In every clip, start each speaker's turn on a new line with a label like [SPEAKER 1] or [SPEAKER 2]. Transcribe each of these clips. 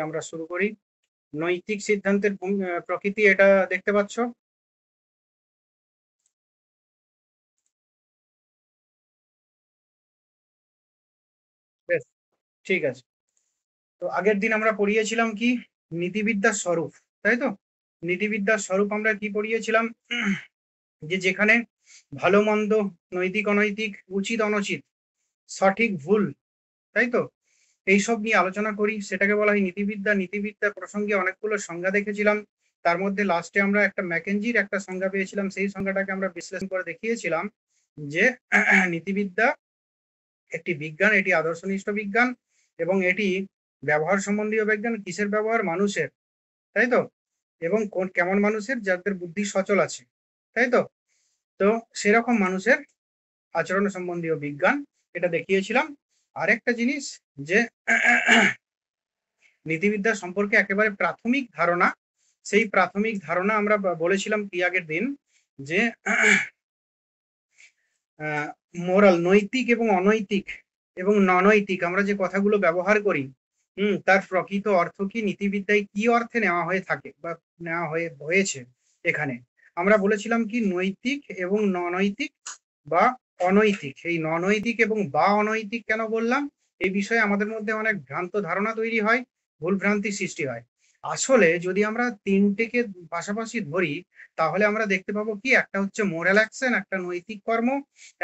[SPEAKER 1] আমরা শুরু করি। নৈতিক সিদ্ধান্তের প্রকৃতি এটা দেখতে পাচ্ছ। বেশ, ঠিক আছে। তো আগের দিন আমরা পড়িয়েছিলাম কি নীতিবিদ্যার স্বরূপ, তাই তো? নীতিবিদ্যার স্বরূপ আমরা কি পড়িয়েছিলাম? যে যেখানে ভালো মন্দ, নৈতিক অনৈতিক, উচিত অনুচিত, সঠিক ভুল, তাই তো, এইসব নিয়ে আলোচনা করি, সেটাকে বলা হয় নীতিবিদ্যা। নীতিবিদ্যা প্রসঙ্গে অনেকগুলো সংজ্ঞা দেখেছিলাম। তার মধ্যে লাস্টে আমরা একটা ম্যাকেঞ্জির একটা সংজ্ঞা পেয়েছিলাম, সেই সংজ্ঞাটাকে আমরা বিশ্লেষণ করে দেখিয়েছিলাম যে নীতিবিদ্যা একটি বিজ্ঞান, এটি আদর্শনিষ্ঠ বিজ্ঞান এবং এটি ব্যবহার সম্বন্ধীয় বিজ্ঞান। কিসের ব্যবহার? মানুষের, তাই তো, এবং কেমন মানুষের? যাদের বুদ্ধি সচল আছে, তাই তো। তো সেরকম মানুষের আচরণ সম্বন্ধীয় বিজ্ঞান, এটা দেখিয়েছিলাম। আরেকটা জিনিস যে নীতিবিদ্যা সম্পর্কে একেবারে প্রাথমিক ধারণা, সেই প্রাথমিক ধারণা আমরা বলেছিলাম কি আগের দিন যে মোরাল, নৈতিক এবং অনৈতিক এবং ননৈতিক, আমরা যে কথাগুলো ব্যবহার করি, তার প্রকৃত অর্থ কি, নীতিবিদ্যায় কি অর্থে নেওয়া হয়ে থাকে বা নেওয়া হয়েছে। এখানে আমরা বলেছিলাম কি নৈতিক এবং ননৈতিক বা অনৈতিক। এই ননৈতিক এবং বা অনৈতিক কেন বললাম? এই বিষয়ে আমাদের মধ্যে অনেক ভ্রান্ত ধারণা তৈরি হয়, ভুল ভ্রান্তি সৃষ্টি হয়। আসলে যদি আমরা তিনটেকে পাশাপাশি ধরি, তাহলে আমরা দেখতে পাবো কি একটা হচ্ছে মোরাল অ্যাকশন, একটা নৈতিক কর্ম,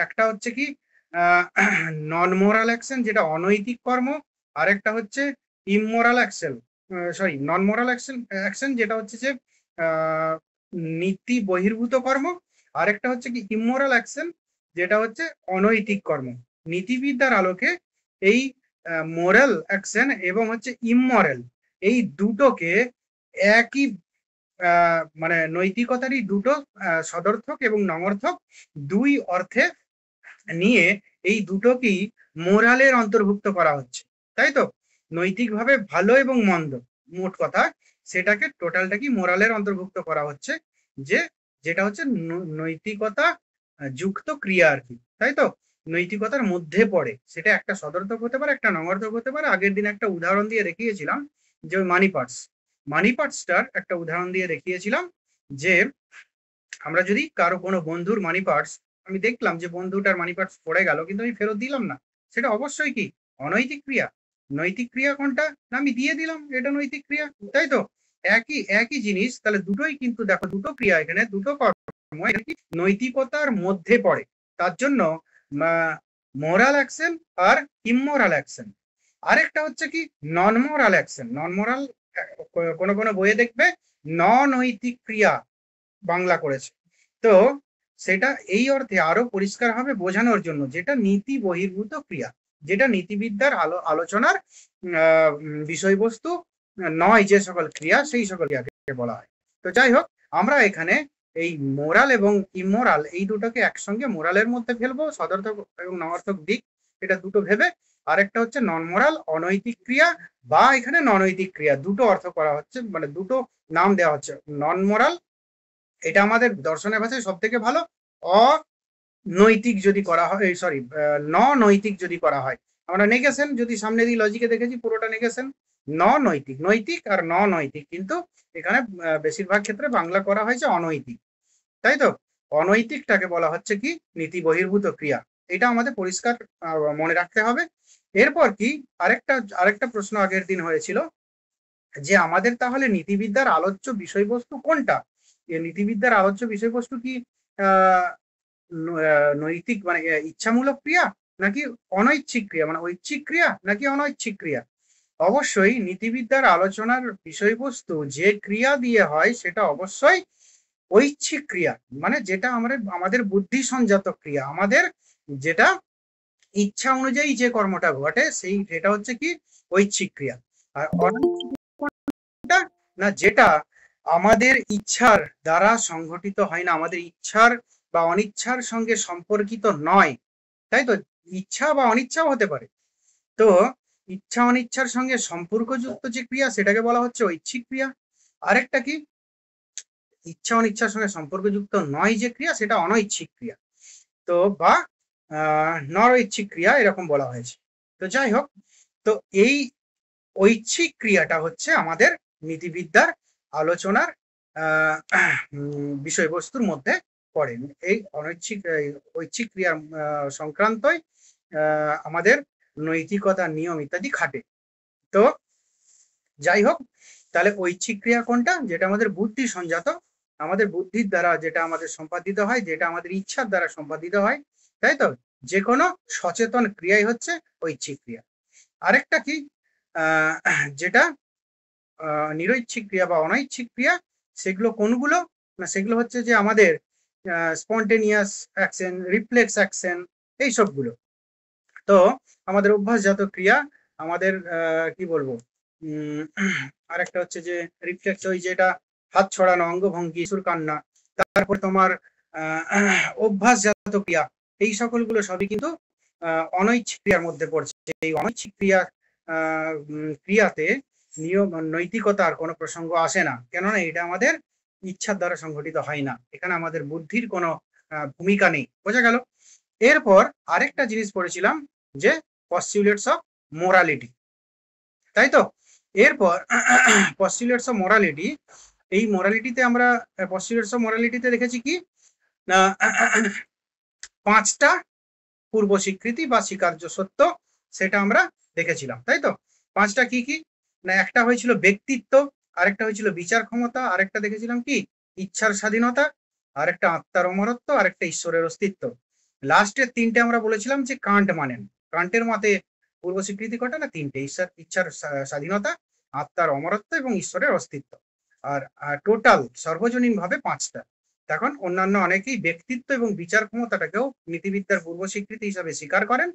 [SPEAKER 1] একটা হচ্ছে কি নন মোরাল অ্যাকশন যেটা অনৈতিক কর্ম, আরেকটা হচ্ছে ইমোরাল অ্যাকশন, সরি নন মোরাল অ্যাকশন যেটা হচ্ছে যে নীতি বহির্ভূত কর্ম, আরেকটা হচ্ছে কি ইমোরাল অ্যাকশন যেটা হচ্ছে অনৈতিক কর্ম। নীতিবিদ্যার আলোকে এই মোরাল অ্যাকশন এবং হচ্ছে ইমোরাল, এই দুটোকে একই মানে নৈতিকতারই দুটো সদর্থক এবং নঙর্থক দুই অর্থে নিয়ে এই দুটোকেই মোরালের অন্তর্ভুক্ত করা হচ্ছে, তাই তো। নৈতিকভাবে ভালো এবং মন্দ, মোট কথা সেটাকে টোটালটা কি মোরালের অন্তর্ভুক্ত করা হচ্ছে, যে যেটা হচ্ছে নৈতিকতা যুক্ত ক্রিয়া আর কি, তাই তো। নৈতিকতার মধ্যে পড়ে, সেটা একটা সদর্থক হতে পারে, একটা নঙর্থক হতে পারে। আগের দিন একটা উদাহরণ দিয়ে দেখিয়েছিলাম যে মানি পার্টস, মানি পার্টসটার একটা উদাহরণ দিয়ে দেখিয়েছিলাম যে আমরা যদি কারো কোনো বন্ধুর মানি পার্টস, আমি দেখলাম যে বন্ধুটার মানি পার্টস পড়ে গেল কিন্তু আমি ফেরত দিলাম না, সেটা অবশ্যই কি অনৈতিক ক্রিয়া। নৈতিক ক্রিয়া কোনটা? না আমি দিয়ে দিলাম, এটা নৈতিক ক্রিয়া, তাই তো। একই একই জিনিস, তাহলে দুটোই কিন্তু দেখো দুটো ক্রিয়া, এখানে দুটো কর্ম নৈতিকতার মধ্যে পড়ে। তার জন্য মোরাল অ্যাকশন আর ইমোরাল অ্যাকশন। আরেকটা হচ্ছে কি নন মোরাল অ্যাকশন। নন মোরাল কোনো কোনো বইয়ে দেখবে নৈতিক ক্রিয়া বাংলা করেছে। তো সেটা এই অর্থে আরো পরিষ্কারভাবে বোঝানোর জন্য, যেটা নীতি বহির্ভূত ক্রিয়া, যেটা নীতিবিদ্যার আলোচনার বিষয়বস্তু নয়, যে সকল ক্রিয়া, সেই সকল ক্রিয়াকে বলা হয়। তো যাই হোক, আমরা এখানে এই মোরাল এবং ইমোরাল এই দুটোকে একসঙ্গে মোরালের মধ্যে ফেলবো, সদর্থক এবং নয়ার্থক দিক এটা দুটো ভেবে। আরেকটা হচ্ছে নন মোরাল, অনৈতিক ক্রিয়া বা এখানে ননৈতিক ক্রিয়া, দুটো অর্থ করা হচ্ছে, মানে দুটো নাম দেওয়া হচ্ছে। নন মোরাল, এটা আমাদের দর্শনের ভাষায় সব থেকে ভালো। অনৈতিক যদি করা হয়, সরি নৈতিক যদি করা হয়, আমরা নেগেশন যদি সামনে দিই, লজিকে দেখেছি পুরোটা নেগেশন। নৈতিক, নৈতিক আর নৈতিক, কিন্তু এখানে বেশিরভাগ ক্ষেত্রে বাংলা করা হয়েছে অনৈতিক, তাই তো। অনৈতিকটাকে বলা হচ্ছে কি নীতি বহির্ভূত ক্রিয়া, এটা আমাদের পরিষ্কার মনে রাখতে হবে। এরপর কি আরেকটা আরেকটা প্রশ্ন আগের দিন হয়েছিল যে আমাদের তাহলে নীতিবিদ্যার আলোচ্য বিষয়বস্তু কোনটা? নীতিবিদ্যার আলোচ্য বিষয়বস্তু কি নৈতিক মানে ইচ্ছামূলক ক্রিয়া, নাকি অনৈচ্ছিক ক্রিয়া, মানে ঐচ্ছিক ক্রিয়া নাকি অনৈচ্ছিক ক্রিয়া? অবশ্যই নীতিবিদ্যার আলোচনার বিষয়বস্তু যে ক্রিয়া দিয়ে হয় সেটা অবশ্যই ঐচ্ছিক ক্রিয়া, মানে যেটা আমাদের বুদ্ধি সংজাত ক্রিয়া, আমাদের যেটা ইচ্ছা অনুযায়ী যে কর্মটা ঘটে সেটা হচ্ছে কি ঐচ্ছিক ক্রিয়া। আর অনৈচ্ছিক না, যেটা আমাদের ইচ্ছার দ্বারা সংঘটিত হয় না, আমাদের ইচ্ছার বা অনিচ্ছার সঙ্গে সম্পর্কিত নয়, তাই তো। ইচ্ছা বা অনিচ্ছাও হতে পারে। তো ইচ্ছা অনিচ্ছার সঙ্গে সম্পর্কযুক্ত যে ক্রিয়া সেটাকে বলা হচ্ছে ঐচ্ছিক ক্রিয়া। আরেকটা কি ইচ্ছা অনিচ্ছার সঙ্গে সম্পর্কযুক্ত নয় যে ক্রিয়া, সেটা অনৈচ্ছিক ক্রিয়া, তো বা নৈচ্ছিক ক্রিয়া এরকম বলা হয়েছে। তো যাই হোক, তো এই ঐচ্ছিক ক্রিয়াটা হচ্ছে আমাদের নীতিবিদ্যার আলোচনার বিষয়বস্তুর মধ্যে পড়ে। এই ঐচ্ছিক ক্রিয়া সংক্রান্তই আমাদের নৈতিকতা, নিয়ম ইত্যাদি খাটে। তো যাই হোক, তাহলে ঐচ্ছিক ক্রিয়া কোনটা? যেটা আমাদের বুদ্ধি সঞ্জাত, আমাদের বুদ্ধির দ্বারা যেটা আমাদের সম্পাদিত হয়, যেটা আমাদের ইচ্ছার দ্বারা সম্পাদিত হয়, তাই তো? যে কোনো সচেতন ক্রিয়াই হচ্ছে ঐচ্ছিক ক্রিয়া। আরেকটা কি, যেটা নিরৈচ্ছিক ক্রিয়া বা অনৈচ্ছিক ক্রিয়া, সেগুলো কোনগুলো? না, সেগুলো হচ্ছে যে আমাদের স্পন্টেনিয়াস অ্যাকশন, রিফ্লেক্স অ্যাকশন, এই সবগুলো। তো আমাদের অভ্যাসজাত ক্রিয়া, আমাদের কি বলবো, আরেকটা হচ্ছে যে রিফ্লেক্স, ওই যেটা হাত ছড়ানো, অঙ্গভঙ্গি, সুর কান্না, তারপর তোমার অভ্যাসজাত ক্রিয়া, এই সকলগুলো সবই কিন্তু অনৈচ্ছিক ক্রিয়ার মধ্যে পড়ছে। এই অনৈচ্ছিক ক্রিয়াতে নিয়ম, নৈতিকতার কোনো প্রসঙ্গ আসে না, কেননা এটা আমাদের ইচ্ছার দ্বারা সংঘটিত হয় না, এখানে আমাদের বুদ্ধির কোনো ভূমিকা নেই। বোঝা গেল? এরপর আরেকটা জিনিস পড়েছিলাম, যে পস্টিউলেটস অফ মোরালিটি, তাই তো? এরপর পস্টিউলেটস অফ মোরালিটি, এই মোরালিটিতে আমরা পস্টিউলেটস অফ মোরালিটিতে দেখেছি কি না, 5টা পূর্ব স্বীকৃতি বা স্বীকার্য সত্য, সেটা আমরা দেখেছিলাম, তাই তো? 5টা কি কি না, একটা হয়েছিল ব্যক্তিত্ব, আরেকটা হয়েছিল বিচার ক্ষমতা, আরেকটা দেখেছিলাম কি ইচ্ছার স্বাধীনতা, আরেকটা আত্মার অমরত্ব, আরেকটা ঈশ্বরের অস্তিত্ব। লাস্টের 3টে আমরা বলেছিলাম যে কান্ট মানেন, কান্টের মতে পূর্ব স্বীকৃতি কটা না, 3টে, ইচ্ছার স্বাধীনতা, আত্মার অমরত্ব এবং ঈশ্বরের অস্তিত্ব। আর টোটাল সর্বজনীন ভাবে 5টা। এখন অন্যান্য অনেকেই ব্যক্তিত্ব এবং বিচার ক্ষমতাটাকেও নীতিবিদ্যার পূর্ব স্বীকৃতি হিসাবে স্বীকার করেন,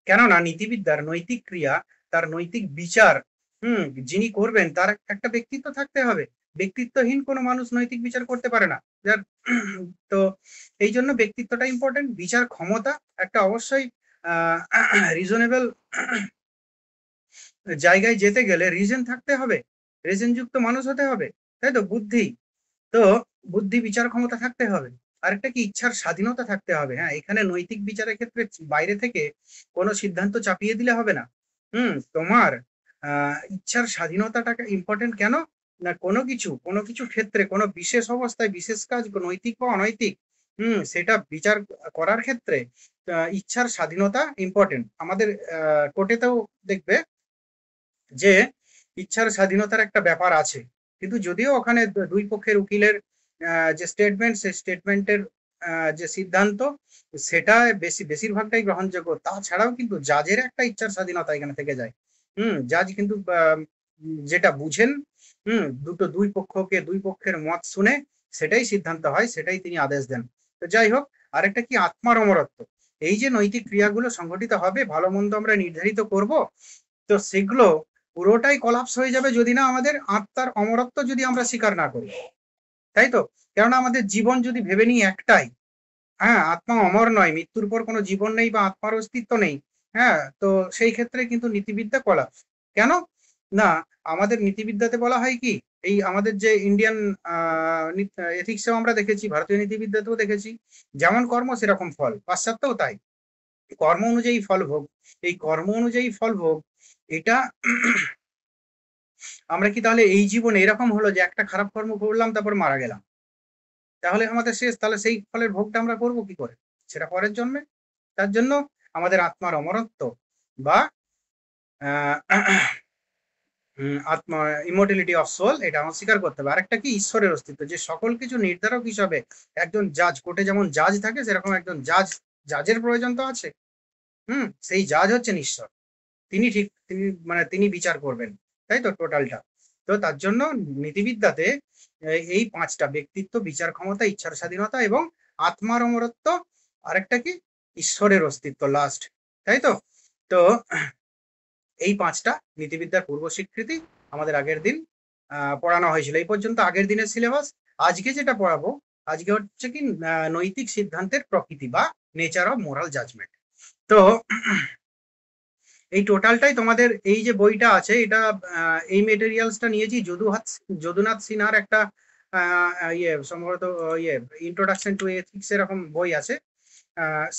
[SPEAKER 1] কেননা নীতিবিদ্যার নৈতিক ক্রিয়া, তার নৈতিক বিচার যিনি করবেন তার একটা ব্যক্তিত্ব থাকতে হবে। ব্যক্তিত্বহীন কোনো মানুষ নৈতিক বিচার করতে পারে না। যার তো এই জন্য ব্যক্তিত্বটা ইম্পর্টেন্ট। বিচার ক্ষমতা একটা অবশ্যই রিজনেবল জায়গায় যেতে গেলে রিজন থাকতে হবে, রিজন যুক্ত মানুষ হতে হবে, তাই তো? বুদ্ধি, তো বুদ্ধি বিচার ক্ষমতা থাকতে হবে। আরেকটা কি, ইচ্ছার স্বাধীনতা থাকতে হবে। হ্যাঁ, এখানে নৈতিক বিচারের ক্ষেত্রে বাইরে থেকে কোনো সিদ্ধান্ত চাপিয়ে দিলে হবে না। তোমার ইচ্ছার স্বাধীনতাটাকে ইম্পর্টেন্ট কেন না, কোনো কিছু ক্ষেত্রে, কোনো বিশেষ অবস্থায় বিশেষ কাজ, নৈতিক বা অনৈতিক, সেটা বিচার করার ক্ষেত্রে ইচ্ছার স্বাধীনতা ইম্পর্টেন্ট। আমাদের কোর্টেতেও দেখবে যে ইচ্ছার স্বাধীনতার একটা ব্যাপার আছে, কিন্তু যদিও ওখানে দুই পক্ষের উকিলের যে স্টেটমেন্ট, সেই স্টেটমেন্টের যে সিদ্ধান্ত, সেটা বেশিরভাগটাই গ্রহণযোগ্য, তাছাড়াও কিন্তু জাজের একটা ইচ্ছার স্বাধীনতা এখানে থেকে যায়। জাজ কিন্তু যেটা বুঝেন, দুই পক্ষের মত শুনে সেটাই সিদ্ধান্ত হয়, সেটাই তিনি আদেশ দেন। তো যাই হোক, আরেকটা কি, আত্মার অমরত্ব। এই যে নৈতিক ক্রিয়াগুলো সংঘটিত হবে, ভালো মন্দ আমরা নির্ধারিত করব, তো সেগুলো পুরোটাই কলাপস হয়ে যাবে যদি না আমাদের আত্মার অমরত্ব যদি আমরা স্বীকার না করি, তাই তো? কেননা আমাদের জীবন যদি ভেবে নিই একটাই, হ্যাঁ, আত্মা অমর নয়, মৃত্যুর পর কোনো জীবন নেই বা আত্মার অস্তিত্ব নেই, হ্যাঁ, তো সেই ক্ষেত্রে কিন্তু নীতিবিদ্যা কলাপস। কেন না, আমাদের নীতিবিদ্যাতে বলা হয় কি, এই আমাদের যে ইন্ডিয়ান এথিক্সেও আমরা দেখেছি, ভারতীয় নীতিবিদ্যাতেও দেখেছি, যেমন কর্ম সেরকম ফল, পাশ্চাত্যও তাই, কর্ম অনুযায়ী ফল ভোগ। এই কর্ম অনুযায়ী ফল ভোগ, এটা আমরা কি তাহলে এই জীবনে এরকম হলো যে একটা খারাপ কর্ম করলাম তারপর মারা গেলাম, তাহলে আমাদের শেষ? তাহলে সেই ফলের ভোগটা আমরা করবো কি করে? সেটা পরের জন্মে। তার জন্য আমাদের আত্মার অমরত্ব বা আত্মা, ইমর্টালিটি অফ সোল, এটা আমার স্বীকার করতে হবে। আরেকটা কি, ঈশ্বরের অস্তিত্ব, যে সকল কিছু নির্ধারক হিসাবে একজন জাজ, কোর্টে যেমন জাজ থাকে সেরকম একজন জাজের প্রয়োজন তো আছে। সেই জাজ হচ্ছেন ঈশ্বর, তিনি বিচার করবেন, তাই তো? টোটালটা। তো তার জন্য নীতিবিদ্যাতে এই 5টা, ব্যক্তিত্ব, বিচার ক্ষমতা, ইচ্ছার স্বাধীনতা এবং আত্মার অমরত্ব, আরেকটা কি, ঈশ্বরের অস্তিত্ব লাস্ট, তাই তো? তো এই 5টা নীতিবিদ্যার পূর্ব স্বীকৃতি আমাদের আগের দিন পড়ানো হয়েছিল। এই পর্যন্ত আগের দিনের সিলেবাস। আজকে যেটা পড়াবো, আজকে হচ্ছে কি নৈতিক সিদ্ধান্তের প্রকৃতি বা নেচার অফ মোরাল জাজমেন্ট। তো এই টোটালটাই তোমাদের, এই যে বইটা আছে, এটা এই মেটেরিয়ালসটা নিয়েছি যদুনাথ সিনহার একটা সম্ভবত ইন্ট্রোডাকশন টু এথিক্স এরকম বই আছে,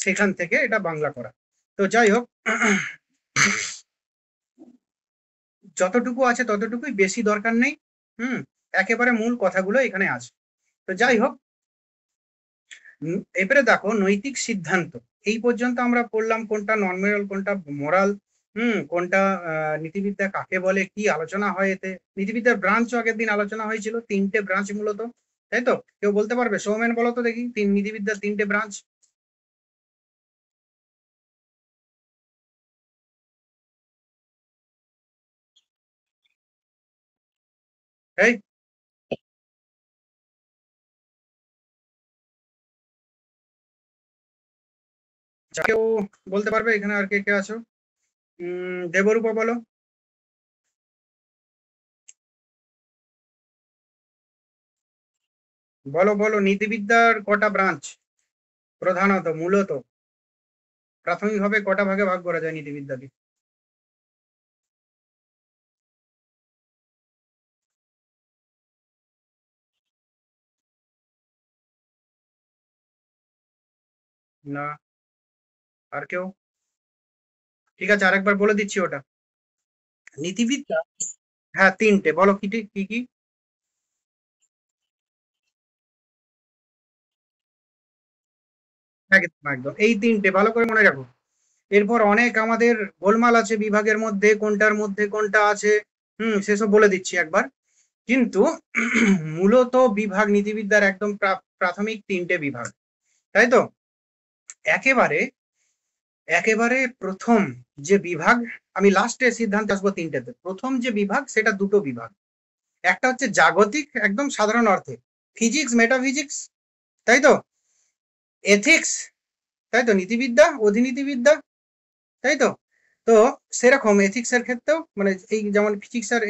[SPEAKER 1] সেখান থেকে এটা বাংলা করা। তো যাই হোক, যতটুকু আছে ততটুকুই, বেশি দরকার নেই। একেবারে মূল কথাগুলো এখানে আছে। তো যাই হোক, এবারে দেখো নৈতিক সিদ্ধান্ত। এই পর্যন্ত আমরা পড়লাম কোনটা নন মোরাল, কোনটা মোরাল, কোনটা নীতিবিদ্যা কাকে বলে, কি আলোচনা হয় এতে। নীতিবিদ্যার ব্রাঞ্চও আগের দিন আলোচনা হয়েছিল, 3টে ব্রাঞ্চ মূলত, তাই তো? কেউ বলতে পারবে? সৌমেন বলো তো দেখি, নীতিবিদ্যার 3টে ব্রাঞ্চ। এই কেউ বলতে পারবে এখানে? আর কে কে আছো? দেবরূপা বলো। বলো বলো, নীতিবিদ্যার কটা ব্রাঞ্চ প্রধানত, মূলত, প্রাথমিকভাবে কটা ভাগে ভাগ করা যায় নীতিবিদ্যাকে? না। আর কেউ? ঠিক আছে, আরেকবার বলে দিচ্ছি ওটা। নীতিবিদ্যা, হ্যাঁ 3টে, বলো কি কি কি? একদম একদম, এই 3টে ভালো করে মনে রাখো। এরপর অনেক আমাদের গোলমাল আছে বিভাগের মধ্যে, কোনটার মধ্যে কোনটা আছে, সেসব বলে দিচ্ছি একবার। কিন্তু মূলত বিভাগ নীতিবিদ্যার একদম প্রাথমিক 3টে বিভাগ, তাই তো? একেবারে একেবারে প্রথম যে বিভাগ, আমি লাস্টে সিদ্ধান্ত আসবো 3টেতে। প্রথম যে বিভাগ সেটা 2টো বিভাগ। একটা হচ্ছে জাগতিক, একদম সাধারণ অর্থে, ফিজিক্স, মেটাফিজিক্স, তাই তো? এথিক্স, তাই তো? নীতিবিদ্যা, অধিনীতিবিদ্যা, তাই তো? তো সেরকম এথিক্স এর ক্ষেত্রেও, মানে এই যেমন ফিজিক্স আর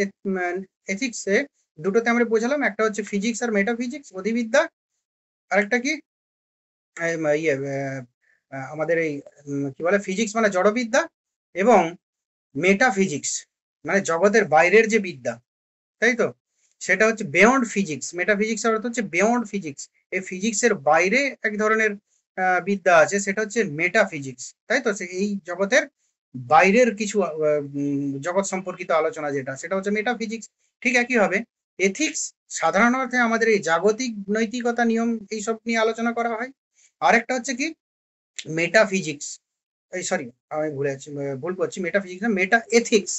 [SPEAKER 1] এথিক্স এ, দুটোতে আমরা বোঝালাম, একটা হচ্ছে ফিজিক্স আর মেটাফিজিক্স, অধিবিদ্যা। আরেকটা কি? ইয়ে আমাদের এই কি বলে, ফিজিক্স মানে জড়বিদ্যা, এবং মেটাফিজিক্স মানে জগতের বাইরের যে বিদ্যা, তাই তো? সেটা হচ্ছে বিয়ন্ড ফিজিক্স। মেটাফিজিক্স এর অর্থ হচ্ছে বিয়ন্ড ফিজিক্স। এই ফিজিক্সের বাইরে এক ধরনের বিদ্যা আছে, সেটা হচ্ছে মেটাফিজিক্স, তাই তো? এই জগতের বাইরের কিছু জগৎ সম্পর্কিত আলোচনা যেটা, সেটা হচ্ছে মেটাফিজিক্স। ঠিক একই হবে এথিক্স, সাধারণ অর্থে আমাদের এই জাগতিক নৈতিকতা, নিয়ম, এইসব নিয়ে আলোচনা করা হয়। আরেকটা হচ্ছে কি, মেটাফিজিক্স, এই সরি আমি ভুলে যাচ্ছি, ভুল করছি, মেটাফিজিক্স না, মেটা এথিক্স,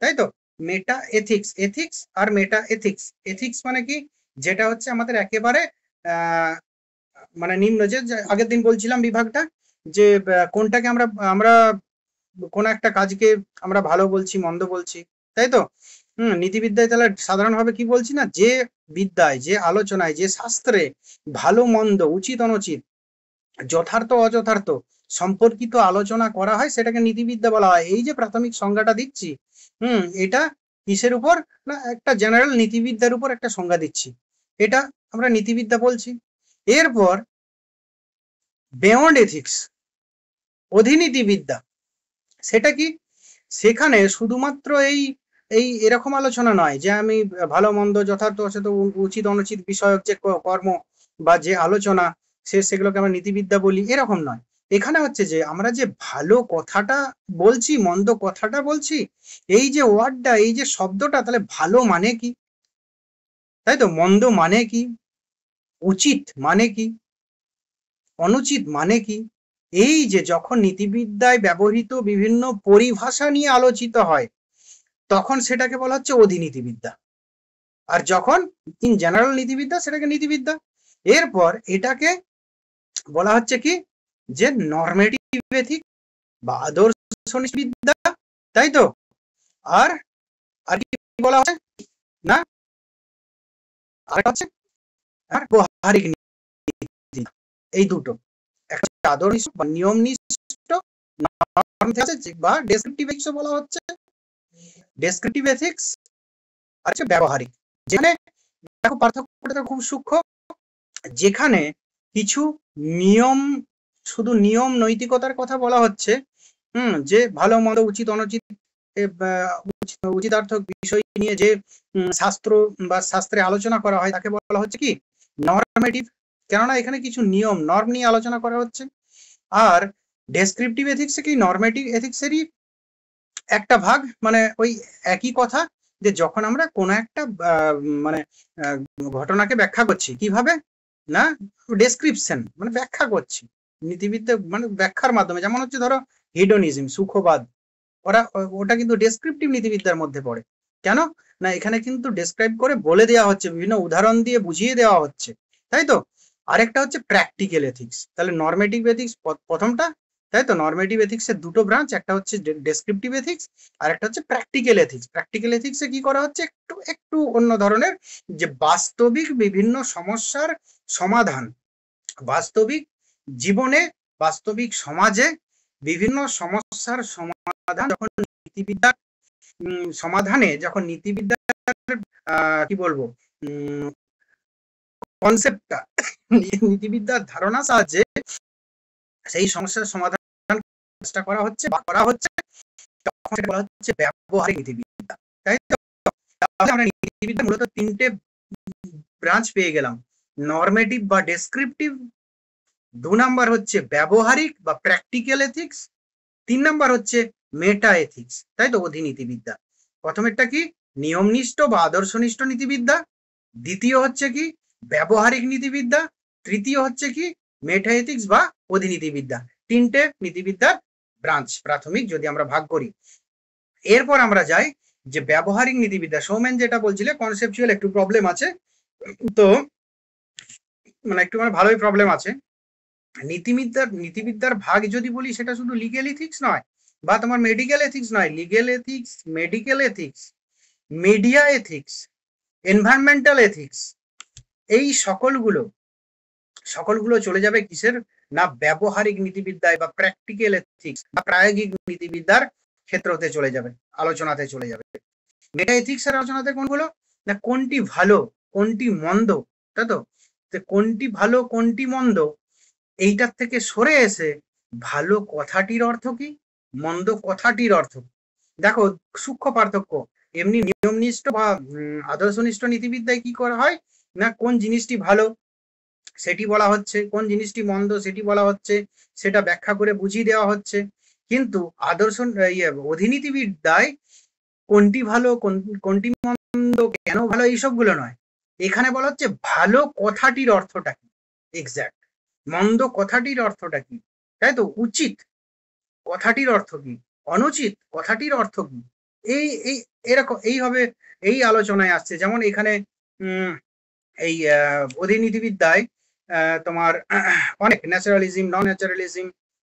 [SPEAKER 1] তাই তো? মেটা এথিক্স, এথিক্স আর মেটা এথিক্স। এথিক্স মানে কি, যেটা হচ্ছে আমাদের একেবারে মানে নিম্ন, যে আগের দিন বলছিলাম বিভাগটা, যে কোনটাকে আমরা আমরা কোন একটা কাজকে আমরা ভালো বলছি, মন্দ বলছি, তাই তো? নীতিবিদ্যায় তাহলে সাধারণভাবে কি বলছি না, যে বিদ্যায়, যে আলোচনায়, যে শাস্ত্রে ভালো মন্দ, উচিত অনুচিত, যথার্থ অযথার্থ সম্পর্কিত আলোচনা করা হয়, সেটাকে নীতিবিদ্যা বলা হয়। এই যে প্রাথমিক সংজ্ঞাটা দিচ্ছি, এটা কিসের উপর? না, একটা জেনারেল নীতিবিদ্যার উপর একটা সংজ্ঞা দিচ্ছি, এটা আমরা নীতিবিদ্যা বলছি। এরপর বিয়ন্ড এথিক্স, অধিনীতিবিদ্যা, সেটা কি? সেখানে শুধুমাত্র এই এই এরকম আলোচনা নয় যে আমি ভালো মন্দ, যথার্থ অযথার্থ, উচিত অনুচিত বিষয়ক যে কর্ম বা যে আলোচনা, সেগুলোকে আমরা নীতিবিদ্যা বলি, এরকম নয়। এখানে হচ্ছে যে আমরা যে ভালো কথাটা বলছি, মন্দ কথাটা বলছি, এই যে ওয়ার্ডটা, এই যে শব্দটা, তাহলে ভালো মানে কি, তাই তো? মন্দ মানে কি, উচিত মানে কি, অনুচিত মানে কি, এই যে যখন নীতিবিদ্যায় ব্যবহৃত বিভিন্ন পরিভাষা নিয়ে আলোচিত হয়, তখন সেটাকে বলা হচ্ছে অধিনীতিবিদ্যা। আর যখন ইন জেনারেল নীতিবিদ্যা, সেটাকে নীতিবিদ্যা। এরপর এটাকে বলা হচ্ছে কি, যে নরমেটিভ এথিক বা আদর্শ বিদ্যা, তাই তো? আর আর কি বলা হচ্ছে না, আর হচ্ছে আর ব্যবহারিক নীতি। এই দুটো, একটা আদর্শ বা নিয়ম নিষ্ঠ বা ডেসক্রিপটিভ এথিক্স বলা হচ্ছে, ডেসক্রিপটিভ এথিক্স আর হচ্ছে ব্যবহারিক। যেখানে দেখো পার্থক্যটা খুব সূক্ষ্ম, যেখানে কিছু নিয়ম, শুধু নিয়ম নৈতিকতার কথা বলা হচ্ছে, যে ভালো মন্দ, উচিত অনুচিত, উচিতার্থক বিষয় নিয়ে যে শাস্ত্র বা শাস্ত্রে আলোচনা করা হয়, তাকে বলা হচ্ছে কি, নরমেটিভ। কেননা এখানে কিছু নিয়ম, নর্ম নিয়ে আলোচনা করা হচ্ছে। আর ডেসক্রিপটিভ এথিক্স কি, নরমেটিভ এথিক্সেরই একটা ভাগ, মানে ওই একই কথা, যে যখন আমরা কোনো একটা মানে ঘটনাকে ব্যাখ্যা করছি কিভাবে, না ডেসক্রিপশন মানে ব্যাখ্যা করছি নীতিবিদ্যা মানে ব্যাখ্যার মাধ্যমে, যেমন হচ্ছে ধরো হিডোনিজম, সুখবাদ, ওটা কিন্তু ডেসক্রিপটিভ নীতিবিদ্যার মধ্যে পড়ে। কেন না, এখানে কিন্তু ডেসক্রাইব করে বলে দেওয়া হচ্ছে, বিভিন্ন উদাহরণ দিয়ে বুঝিয়ে দেওয়া হচ্ছে, তাই তো। আরেকটা হচ্ছে প্র্যাকটিক্যাল এথিক্স। তাহলে নরমেটিভ এথিক্স প্রথমটা, তাই তো। নরমেটিভ এথিক্স এর দুটো ব্রাঞ্চ, একটা হচ্ছে ডেসক্রিপটিভ এথিক্স আর একটা হচ্ছে প্র্যাকটিক্যাল এথিক্স। প্র্যাকটিক্যাল এথিক্সে কি করা হচ্ছে, একটু একটু অন্য ধরনের, যে বাস্তবিক বিভিন্ন সমস্যার সমাধান, বাস্তবিক জীবনে, বাস্তবিক সমাজে বিভিন্ন সমস্যার সমাধান যখন নীতিবিদ্যার সমাধানে, যখন নীতিবিদ্যার কি বলবো কনসেপ্টটা, নীতিবিদ্যার ধারণা সাহায্যে সেই সমস্যার সমাধান চেষ্টা করা হচ্ছে বা করা হচ্ছে, তখন সেটা বলা হচ্ছে ব্যবহারিক নীতিবিদ্যা, তাই তো। তাহলে আমরা নীতিবিদ্যা মূলত তিনটে ব্রাঞ্চ পেয়ে গেলাম, নরমেটিভ বা ডেসক্রিপটিভ, 2 নাম্বার হচ্ছে ব্যবহারিক বা প্র্যাকটিক্যাল এথিক্স, 3 নাম্বার হচ্ছে মেটা এথিক্স, তাই তো, অধিনীতিবিদ্যা। প্রথমেরটা কি, নিয়মনিষ্ঠ বা আদর্শনিষ্ঠ নীতিবিদ্যা, দ্বিতীয় হচ্ছে কি ব্যবহারিক নীতিবিদ্যা, তৃতীয় হচ্ছে কি মেটা এথিক্স বা অধিনীতিবিদ্যা। তিনটে নীতিবিদ্যার ব্রাঞ্চ প্রাথমিক যদি আমরা ভাগ করি। এরপর আমরা যাই যে ব্যবহারিক নীতিবিদ্যা। সৌমেন যেটা বলছিলে কনসেপচুয়াল একটু প্রবলেম আছে, তো মানে একটু মানে ভালোই প্রবলেম আছে। নীতিবিদ্যার ভাগ যদি বলি, সেটা শুধু লিগ্যাল এথিক্স নয় বা তোমার মেডিকেল এথিক্স নয়, legal ethics, medical ethics, media ethics, environmental ethics, এই সকলগুলো চলে যাবে কিসের, না ব্যবহারিক নীতিবিদ্যায় বা প্র্যাকটিক্যাল এথিক্স বা প্রায়োগিক নীতিবিদ্যার ক্ষেত্রতে চলে যাবে, আলোচনাতে চলে যাবে। মেটা এথিক্স এর আলোচনাতে কোনগুলো, না কোনটি ভালো কোনটি মন্দ, তাই তো। কোনটি ভালো কোনটি মন্দ, এইটার থেকে সরে এসে ভালো কথাটির অর্থ কি, মন্দ কথাটির অর্থ। দেখো সূক্ষ্ম পার্থক্য। এমনি নিয়মনিষ্ঠ বা আদর্শনিষ্ঠ নীতিবিদ্যায় কি করা হয়, না কোন জিনিসটি ভালো সেটি বলা হচ্ছে, কোন জিনিসটি মন্দ সেটি বলা হচ্ছে, সেটা ব্যাখ্যা করে বুঝিয়ে দেওয়া হচ্ছে। কিন্তু অধিনীতিবিদ্যায় কোনটি ভালো কোনটি মন্দ, কেন ভালো, এইসবগুলো নয়। এখানে বলা হচ্ছে ভালো কথাটির অর্থটা কি, এক্সাক্ট মন্দ কথাটির অর্থটা কি, তাই তো। উচিত কথাটির অর্থ কি, অনুচিত কথাটির অর্থ কি, এই এই এরকম এইভাবে এই আলোচনায় আসছে। যেমন এখানে এই অধিনীতিবিদ্যায় তোমার অনেক ন্যাচারালিজম, নন ন্যাচারালিজম,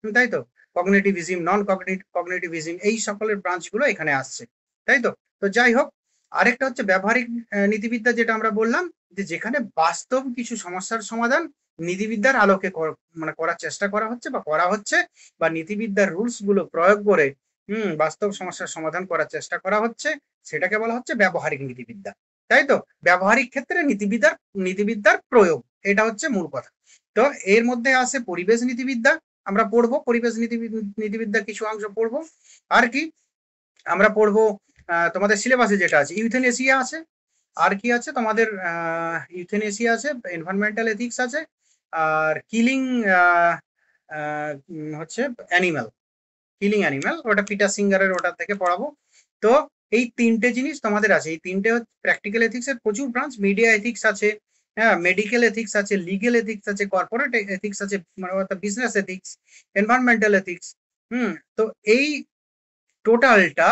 [SPEAKER 1] তাই তো, কগনিটিভিজম, নন কগনিটিভিজম, এই সকলের ব্রাঞ্চগুলো এখানে আসছে, তাই তো। তো যাই হোক, আরেকটা হচ্ছে ব্যবহারিক নীতিবিদ্যা, যেটা আমরা বললাম যে যেখানে বাস্তব কিছু সমস্যার সমাধান নীতিবিদ্যার আলোকে মানে করার চেষ্টা করা হচ্ছে বা করা হচ্ছে, বা নীতিবিদ্যার রুলস গুলো প্রয়োগ করে বাস্তব সমস্যার সমাধান করার চেষ্টা করা হচ্ছে, সেটাকে বলা হচ্ছে ব্যবহারিক নীতিবিদ্যা, তাই তো। ব্যবহারিক ক্ষেত্রে নীতিবিদ্যার প্রয়োগ, এটা হচ্ছে মূল কথা। তো এর মধ্যে আছে পরিবেশ নীতিবিদ্যা, আমরা পড়বো পরিবেশ নীতিবিদ্যা কিছু অংশ পড়বো। আর কি আমরা পড়বো, তোমাদের সিলেবাসে যেটা আছে ইউথেনেসিয়া আছে, আর কি আছে তোমাদের ইউথেনেসিয়া আছে, এনভায়রনমেন্টাল এথিক্স আছে, আর কিলিং হচ্ছে অ্যানিমাল, ওটা পিটার সিঙ্গারের ওটা থেকে পড়াবো। তো এই তিনটে জিনিস তোমাদের আছে, এই তিনটে প্র্যাকটিক্যাল এথিক্স এর প্রচুর ব্রাঞ্চ, মিডিয়া এথিক্স আছে, হ্যাঁ মেডিকেল এথিক্স আছে, লিগেল এথিক্স আছে, কর্পোরেট এথিক্স আছে, মানে বিজনেস এথিক্স, এনভায়রনমেন্টাল এথিক্স। তো এই টোটালটা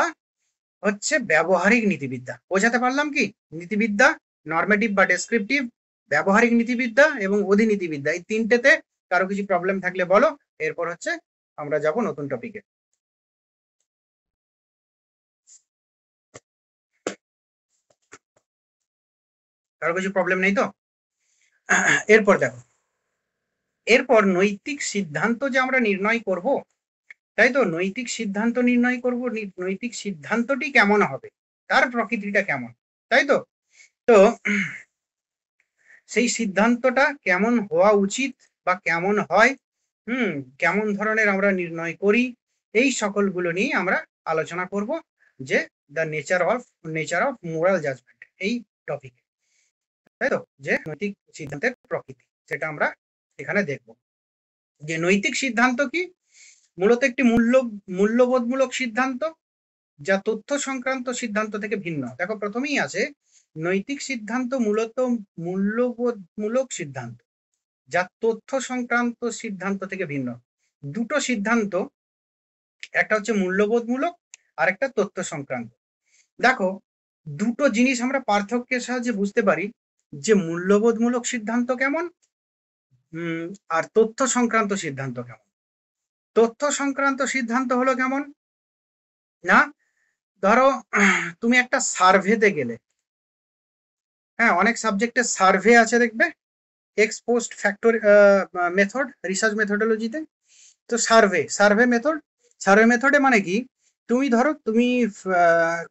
[SPEAKER 1] হচ্ছে ব্যবহারিক নীতিবিদ্যা। বোঝাতে পারলাম কি, নীতিবিদ্যা নরমেটিভ বা ডেসক্রিপটিভ, ব্যবহারিক নীতিবিদ্যা এবং অধিনীতিবিদ্যা, এই তিনটেতে কারো কিছু প্রবলেম থাকলে বলো, এরপর হচ্ছে আমরা যাব নতুন টপিকে। কারো কিছু প্রবলেম নেই তো? এরপর দেখো, এরপর নৈতিক সিদ্ধান্ত যে আমরা নির্ণয় করব, তাই তো, নৈতিক সিদ্ধান্ত নির্ণয় করব, নৈতিক সিদ্ধান্তটি কেমন হবে, তার প্রকৃতিটা কেমন, তাই তো। তো সেই সিদ্ধান্তটা কেমন হওয়া উচিত বা কেমন হয়, কেমন ধরনের আমরা নির্ণয় করি, এই সকলগুলো নিয়ে আমরা আলোচনা করব, যে the nature of moral judgement, এই টপিকে, তাই তো, যে নৈতিক সিদ্ধান্তের প্রকৃতি, সেটা আমরা এখানে দেখব। যে নৈতিক সিদ্ধান্ত কি, মূলত একটি মূল্যবোধমূলক সিদ্ধান্ত, যা তথ্য সংক্রান্ত সিদ্ধান্ত থেকে ভিন্ন। দেখো প্রথমেই আছে নৈতিক সিদ্ধান্ত মূলত মূল্যবোধমূলক সিদ্ধান্ত, যা তথ্য সংক্রান্ত সিদ্ধান্ত থেকে ভিন্ন। দুটো সিদ্ধান্ত, একটা হচ্ছে মূল্যবোধমূলক আর একটা তথ্য সংক্রান্ত। দেখো দুটো জিনিস আমরা পার্থক্যের সাহায্যে বুঝতে পারি যে মূল্যবোধমূলক সিদ্ধান্ত কেমন আর তথ্য সংক্রান্ত সিদ্ধান্ত কেমন। তথ্য সংক্রান্ত সিদ্ধান্ত হলো কেমন না, ধরো তুমি একটা সার্ভেতে গেলে, হ্যাঁ অনেক সাবজেক্টে সার্ভে আছে দেখবে, ex post factor method research মেথডোলজিতে। তো সার্ভে মেথডে মানে কি, তুমি ধরো তুমি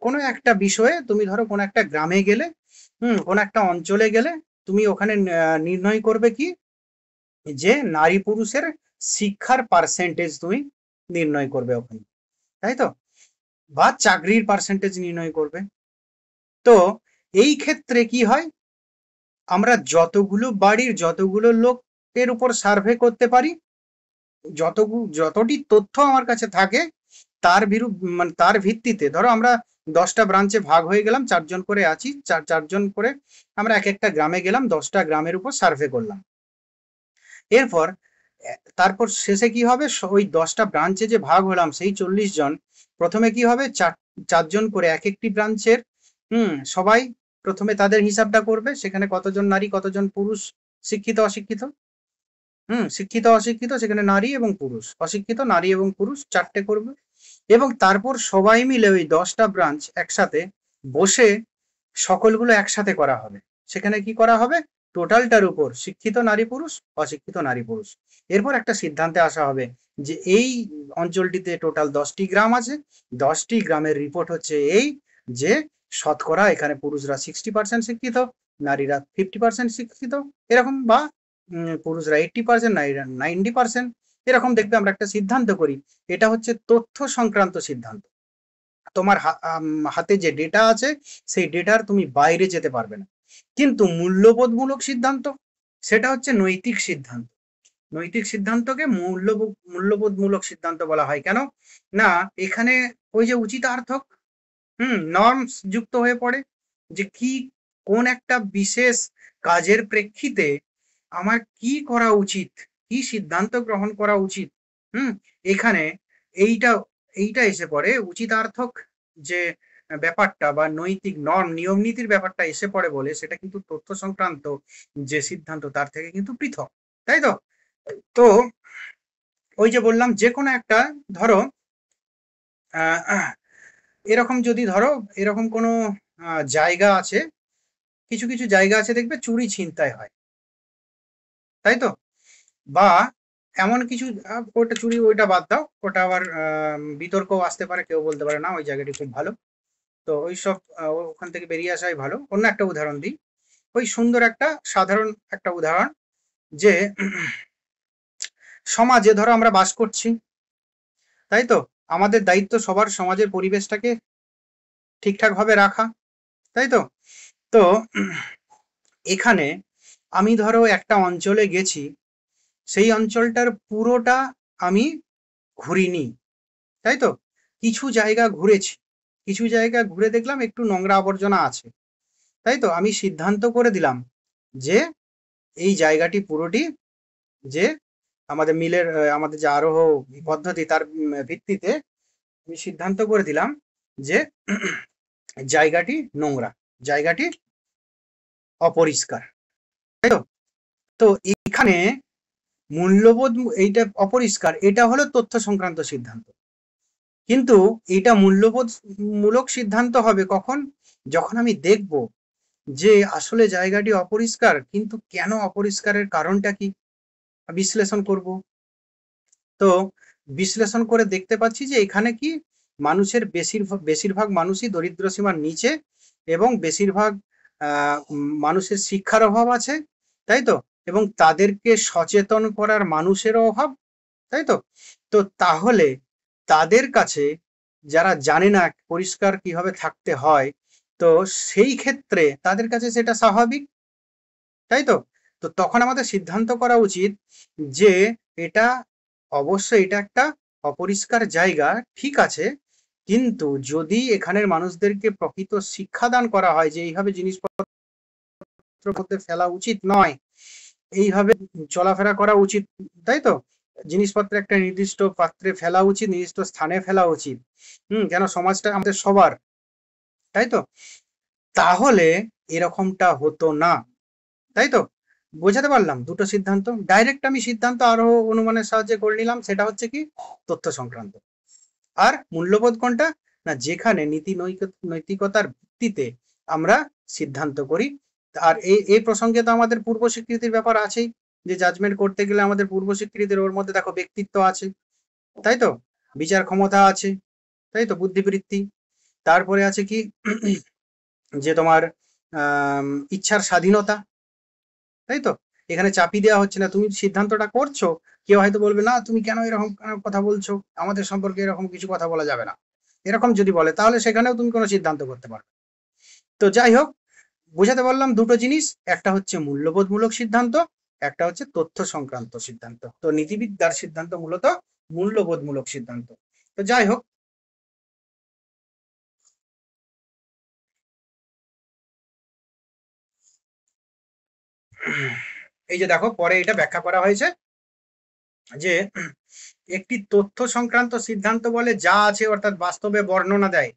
[SPEAKER 1] কোনো একটা বিষয়ে, তুমি ধরো কোনো একটা গ্রামে গেলে, কোনো একটা অঞ্চলে গেলে, তুমি ওখানে নির্ণয় করবে কি যে নারী পুরুষের শিক্ষার পার্সেন্টেজ তুমি নির্ণয় করবে ওখানে, তাই তো, বা চাকরির পার্সেন্টেজ নির্ণয় করবে। তো এই ক্ষেত্রে কি হয়, আমরা যতগুলো বাড়ির যতগুলো লোকের উপর সার্ভে করতে পারি, যতটি তথ্য আমার কাছে থাকে মানে তার ভিত্তিতে, ধরো আমরা 10টা ব্রাঞ্চে ভাগ হয়ে গেলাম, 4 জন করে আছি, চারজন করে আমরা এক একটা গ্রামে গেলাম, 10টা গ্রামের উপর সার্ভে করলাম। এরপর তারপর শেষে কি হবে, ওই 10টা ব্রাঞ্চে যে ভাগ হলাম সেই 40 জন, প্রথমে কি হবে, 4 জন করে এক একটি ব্রাঞ্চের সবাই প্রথমে তাদের হিসাবটা করবে, সেখানে কতজন নারী কতজন পুরুষ, শিক্ষিত অশিক্ষিত, শিক্ষিত অশিক্ষিত, সেখানে নারী এবং পুরুষ, অশিক্ষিত নারী এবং পুরুষ 4টে করবে। এবং তারপর সবাই মিলে ওই 10টা ব্রাঞ্চ একসাথে বসে সকলগুলো একসাথে করা হবে। সেখানে কি করা হবে, টোটালটার উপর শিক্ষিত নারী পুরুষ, অশিক্ষিত নারী পুরুষ। এরপর একটা সিদ্ধান্তে আসা হবে যে এই অঞ্চলটিতে টোটাল 10টি গ্রাম আছে, 10টি গ্রামের রিপোর্ট হচ্ছে এই যে শতকরা এখানে পুরুষরা 60% শিক্ষিত, নারীরা 50% শিক্ষিত, এরকম, বা পুরুষরা 80%, নারীরা 90%, এরকম দেখবে আমরা একটা সিদ্ধান্ত করি। এটা হচ্ছে তথ্য সংক্রান্ত সিদ্ধান্ত। তোমার হাতে যে ডেটা আছে সেই ডেটার তুমি বাইরে যেতে পারবে না। কিন্তু মূল্যবোধমূলক সিদ্ধান্ত সেটা হচ্ছে নৈতিক সিদ্ধান্ত। নৈতিক সিদ্ধান্তকে মূল্যবোধমূলক সিদ্ধান্ত বলা হয়। কেন না, এখানে ওই যে উচিতার্থক নর্মস যুক্ত হয়ে পড়ে, যে কি কোন একটা বিশেষ কাজের প্রেক্ষিতে আমার কি করা উচিত, কি সিদ্ধান্ত গ্রহণ করা উচিত, এখানে এইটা এসে পড়ে। উচিতার্থক যে ব্যাপারটা বা নৈতিক নিয়ম নীতির ব্যাপারটা এসে পড়ে বলে সেটা কিন্তু তথ্য সংক্রান্ত যে সিদ্ধান্ত তার থেকে কিন্তু পৃথক, তাই তো। তো ওই যে বললাম, যে কোনো একটা ধরো এরকম, যদি ধরো এরকম কোনো জায়গা আছে, কিছু কিছু জায়গা আছে দেখবে চুরি ছিনতাই হয়, তাই তো, বা এমন কিছু, ওটা চুরি ওইটা বাদ দাও, ওটা আবার বিতর্ক আসতে পারে, কেউ বলতে পারে না ওই জায়গাটি খুব ভালো, তো ওই সব ওখান থেকে বেরিয়ে আসাই ভালো। অন্য একটা উদাহরণ দিই, ওই সুন্দর একটা সাধারণ একটা উদাহরণ, যে সমাজে ধরো আমরা বাস করছি, তাই তো, আমাদের দায়িত্ব সবার সমাজের পরিবেশটাকে ঠিকঠাক ভাবে রাখা, তাই তো। তো এখানে আমি ধরো একটা অঞ্চলে গেছি, সেই অঞ্চলটার পুরোটা আমি ঘুরিনি, তাই তো, কিছু জায়গা ঘুরেছি, কিছু জায়গা ঘুরে দেখলাম একটু নোংরা আবর্জনা আছে, তাই তো, আমি সিদ্ধান্ত করে দিলাম যে এই জায়গাটি পুরোটি, যে আমাদের মিলের আমাদের যে আরোহ পদ্ধতি তার ভিত্তিতে আমি সিদ্ধান্ত করে দিলাম যে জায়গাটি নোংরা, জায়গাটি অপরিষ্কার, তাই তো। তো এখানে মূল্যবোধ, এইটা অপরিষ্কার, এটা হলো তথ্য সংক্রান্ত সিদ্ধান্ত। কিন্তু এটা মূল্যবোধ মূলক সিদ্ধান্ত হবে কখন, যখন আমি দেখব যে আসলে জায়গাটি অপরিষ্কার, কিন্তু কেন অপরিষ্কারের কারণটা কি বিশ্লেষণ করব। তো বিশ্লেষণ করে দেখতে পাচ্ছি যে এখানে কি মানুষের বেশিরভাগ মানুষই দরিদ্র সীমার নিচে, এবং বেশিরভাগ মানুষের শিক্ষার অভাব আছে, তাই তো, এবং তাদেরকে সচেতন করার মানুষেরও অভাব, তাই তো। তো তাহলে তাদের কাছে, যারা জানে না পরিষ্কার কিভাবে থাকতে হয়, তো সেই ক্ষেত্রে তাদের কাছে সেটা স্বাভাবিক, তাই তো। তো তখন আমাদের সিদ্ধান্ত করা উচিত যে এটা অবশ্যই এটা একটা অপরিষ্কার জায়গা, ঠিক আছে, কিন্তু যদি এখানের মানুষদেরকে প্রকৃত শিক্ষাদান করা হয় যে এইভাবে জিনিসপত্র মধ্যে ফেলা উচিত নয়, এইভাবে চলাফেরা করা উচিত, তাই তো, জিনিসপত্র একটা নির্দিষ্ট পাত্রে ফেলা উচিত, নির্দিষ্ট স্থানে ফেলা উচিত, কেন সমাজটা আমাদের সবার, তাই তো, তাহলে এরকমটা হতো না, তাই তো। বোঝাতে পারলাম দুটো সিদ্ধান্ত, ডাইরেক্ট আমি সিদ্ধান্ত আরো অনুমানের সাহায্যে করে নিলাম, সেটা হচ্ছে কি তথ্য সংক্রান্ত। আর মূল্যবোধ কোনটা, না যেখানে নীতি নৈতিকতার ভিত্তিতে আমরা সিদ্ধান্ত করি। আর এই প্রসঙ্গে তো আমাদের পূর্ব স্বীকৃতির ব্যাপার আছেই, যে জাজমেন্ট করতে গেলে আমাদের পূর্ব স্বীকৃতির ওর মধ্যে দেখো ব্যক্তিত্ব আছে, তাই তো, বিচার ক্ষমতা আছে, তাই তো, বুদ্ধিবৃত্তি, তারপরে আছে কি যে তোমার ইচ্ছার স্বাধীনতা, তাই তো। এখানে চাপিয়ে দেওয়া হচ্ছে না, তুমি সিদ্ধান্তটা করছো, কেউ হয়তো বলবে না তুমি কেন এরকম কথা বলছো, আমাদের সম্পর্কে এরকম কিছু কথা বলা যাবে না, এরকম যদি বলে তাহলে সেখানেও তুমি কোনো সিদ্ধান্ত করতে পারবে। তো যাই হোক, বোঝাতে পারলাম দুটো জিনিস, একটা হচ্ছে মূল্যবোধমূলক সিদ্ধান্ত, একটা হচ্ছে তথ্য সংক্রান্ত সিদ্ধান্ত। তো নীতিবিদ্যার সিদ্ধান্ত মূলত মূল্যবোধমূলক সিদ্ধান্ত। তো যাই হোক, এই যে দেখো পরে এটা ব্যাখ্যা করা হয়েছে যে একটি তথ্য সংক্রান্ত সিদ্ধান্ত বলে যা আছে অর্থাৎ বাস্তবে বর্ণনা দেয়,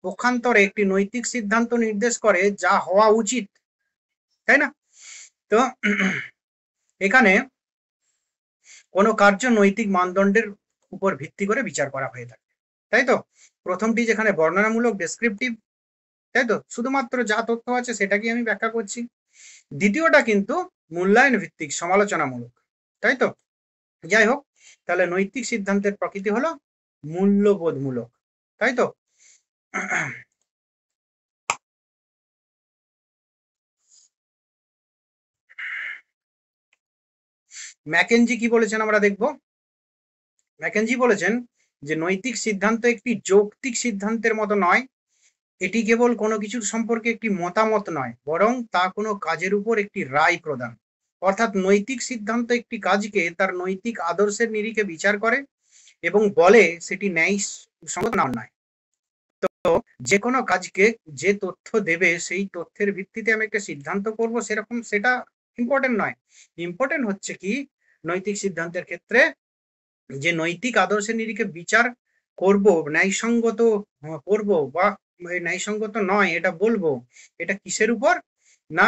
[SPEAKER 1] পক্ষান্তরে একটি নৈতিক সিদ্ধান্ত নির্দেশ করে যা হওয়া উচিত, তাই না। তো এখানে কোনো কার্য নৈতিক মানদণ্ডের উপর ভিত্তি করে বিচার করা হয়ে থাকে, তাই তো। প্রথমটি যেখানে বর্ণনামূলক ডেসক্রিপটিভ, তাই তো, শুধুমাত্র যা তথ্য আছে সেটাকে আমি ব্যাখ্যা করছি। দ্বিতীয়টা কিন্তু মূল্যায়ন ভিত্তিক সমালোচনামূলক, তাই তো। যাই হোক, তাহলে নৈতিক সিদ্ধান্তের প্রকৃতি হলো মূল্যবোধমূলক, তাই তো। ম্যাকেনজি কি বলেছেন আমরা দেখব। ম্যাকেনজি বলেছেন যে নৈতিক সিদ্ধান্ত একটি যৌক্তিক সিদ্ধান্তের মতো নয়, এটি কেবল কোনো কিছুর সম্পর্কে একটি মতামত নয়, বরং তা কোনো কাজের উপর একটি রায় প্রদান। অর্থাৎ নৈতিক সিদ্ধান্ত একটি কাজকে তার নৈতিক আদর্শের নিরিখে বিচার করে এবং বলে সেটি ন্যায়সঙ্গত না অন্যায়। তো যে কোনো কাজকে যে তথ্য দেবে সেই তথ্যের ভিত্তিতে আমি একটা সিদ্ধান্ত করব, সেরকম সেটা ইম্পর্টেন্ট নয়। ইম্পর্টেন্ট হচ্ছে কি নৈতিক সিদ্ধান্তের ক্ষেত্রে যে নৈতিক আদর্শের নিরিখে বিচার করব, ন্যায়সঙ্গত করব বা ন্যায়সঙ্গত নয় এটা বলবো, এটা কিসের উপর, না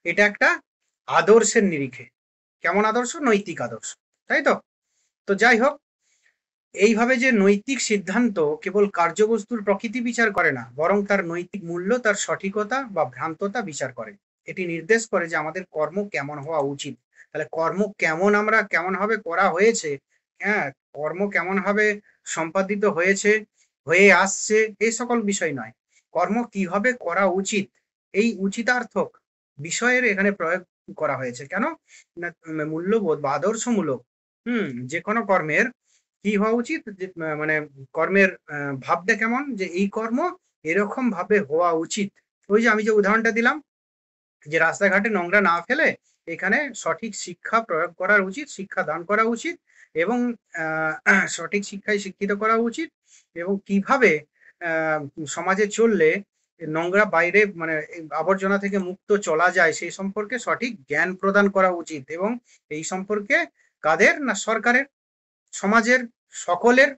[SPEAKER 1] এটা একটা আদর্শের নিরিখে। কেমন আদর্শ, নৈতিক আদর্শ, তাই তো। তো যাই হোক, এইভাবে যে নৈতিক সিদ্ধান্ত কেবল কার্যবস্তুর প্রকৃতি বিচার করে না, বরং তার নৈতিক মূল্য, তার সঠিকতা বা ভ্রান্ততা বিচার করে। এটি নির্দেশ করে যে আমাদের কর্ম কেমন হওয়া উচিত। তাহলে কর্ম কেমন আমরা কেমন ভাবে করা হয়েছে, হ্যাঁ, কর্ম কেমন ভাবে সম্পাদিত হয়েছে, হয়ে আসছে, এই সকল বিষয় নয়, কর্ম কিভাবে করা উচিত, এই উচিতার্থক বিষয়ের এখানে প্রয়োগ করা হয়েছে। কেন না মূল্যবোধ বা আদর্শমূলক যে কোনো কর্মের কি হওয়া উচিত, যে মানে কর্মের ভাবটা কেমন, যে এই কর্ম এরকম ভাবে হওয়া উচিত। ওই যে আমি যে উদাহরণটা দিলাম যে রাস্তাঘাটে নোংরা না ফেলে এখানে সঠিক শিক্ষা প্রয়োগ করা উচিত, শিক্ষা দান করা উচিত, এবং সঠিক শিক্ষায় শিক্ষিত করা উচিত, এবং কিভাবে সমাজে চললে নোংরা বাইরে মানে আবর্জনা থেকে মুক্ত চলা যায় সেই সম্পর্কে সঠিক জ্ঞান প্রদান করা উচিত। এবং এই সম্পর্কে কাদের, না সরকারের, সমাজের, সকলের,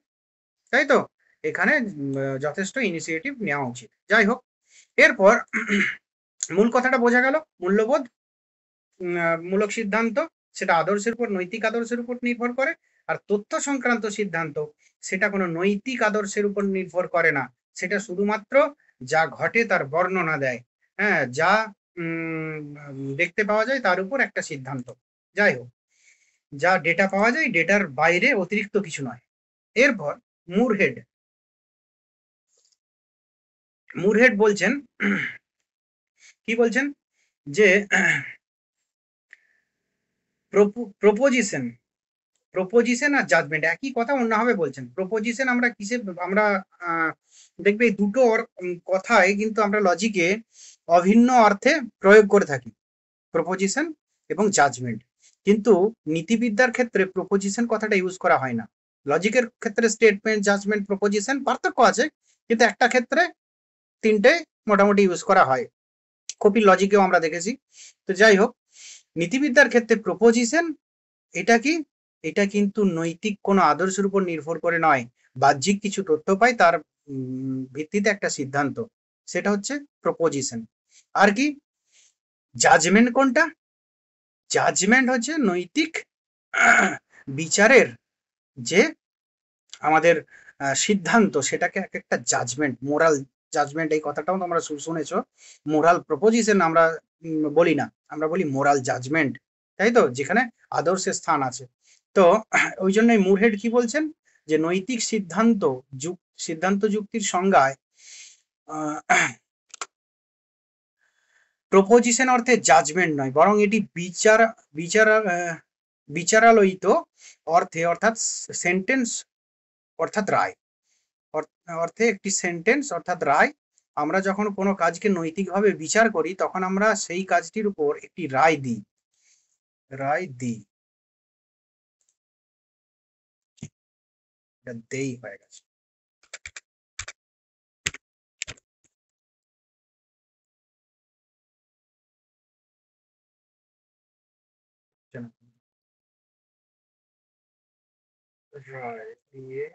[SPEAKER 1] তাই তো। এখানে যথেষ্ট ইনিশিয়েটিভ নেওয়া উচিত। যাই হোক, এরপর মূল কথাটা বোঝা গেল, মূল্যবোধ মূলক সিদ্ধান্ত সেটা আদর্শের উপর, নৈতিক আদর্শের উপর নির্ভর করে। আর তথ্য সংক্রান্ত সিদ্ধান্ত সেটা কোনো নৈতিক আদর্শের উপর নির্ভর করে না, সেটা শুধুমাত্র যা ঘটে তার বর্ণনা দেয়, হ্যাঁ, যা দেখতে পাওয়া যায় তার উপর একটা সিদ্ধান্ত। যাই হোক, যা ডেটা পাওয়া যায় ডেটার বাইরে অতিরিক্ত কিছু নয়। এরপর মুরহেড মুরহেড বলছেন, কি বলছেন, যে প্রপোজিশন প্রপোজিশন আর জাজমেন্ট একই কথা অন্যভাবে বলছেন। প্রপোজিশন আমরা কিসে, আমরা দেখবে দুটো কথায় কিন্তু আমরা লজিকে অভিন্ন অর্থে প্রয়োগ করে থাকি, প্রপোজিশন এবং জাজমেন্ট। কিন্তু নীতিবিদ্যার ক্ষেত্রে প্রপোজিশন কথাটা ইউজ করা হয় না, লজিকের ক্ষেত্রে স্টেটমেন্ট, জাজমেন্ট, প্রপোজিশন পার্থক্য আছে, কিন্তু একটা ক্ষেত্রে তিনটে মোটামুটি ইউজ করা হয়। কপির লজিকেও আমরা দেখেছি। তো যাই হোক, নীতিবিদ্যার ক্ষেত্রে প্রপোজিশন এটা কি, এটা কিন্তু নৈতিক কোনো আদর্শের উপর নির্ভর করে নয়, বাহ্যিক কিছু তথ্য পাই তার ভিত্তিতে একটা সিদ্ধান্ত, সেটা হচ্ছে প্রপোজিশন। আর কি জাজমেন্ট কোনটা? জাজমেন্ট হচ্ছে নৈতিক বিচারের যে আমাদের সিদ্ধান্ত, সেটাকে এক একটা জাজমেন্ট, মোরাল জাজমেন্ট, এই কথাটাও তোমরা শুনেছো। মোরাল প্রপোজিশন আমরা বলি না, আমরা বলি মোরাল জাজমেন্ট, তাই তো, যেখানে আদর্শের স্থান আছে। তো ওই জন্যই মুরহেড কি বলছেন, যে নৈতিক সিদ্ধান্ত যুক্তির সংজ্ঞায় প্রপোজিশন অর্থে জাজমেন্ট নয়, বরং এটি বিচারালয়িত অর্থে, অর্থাৎ সেন্টেন্স অর্থাৎ রায় অর্থে একটি সেন্টেন্স অর্থাৎ রায়। আমরা যখন কোনো কাজকে নৈতিকভাবে বিচার করি তখন আমরা সেই কাজটির উপর একটি রায় দিই। দেই হয়ে গেছে। রায় দিয়ে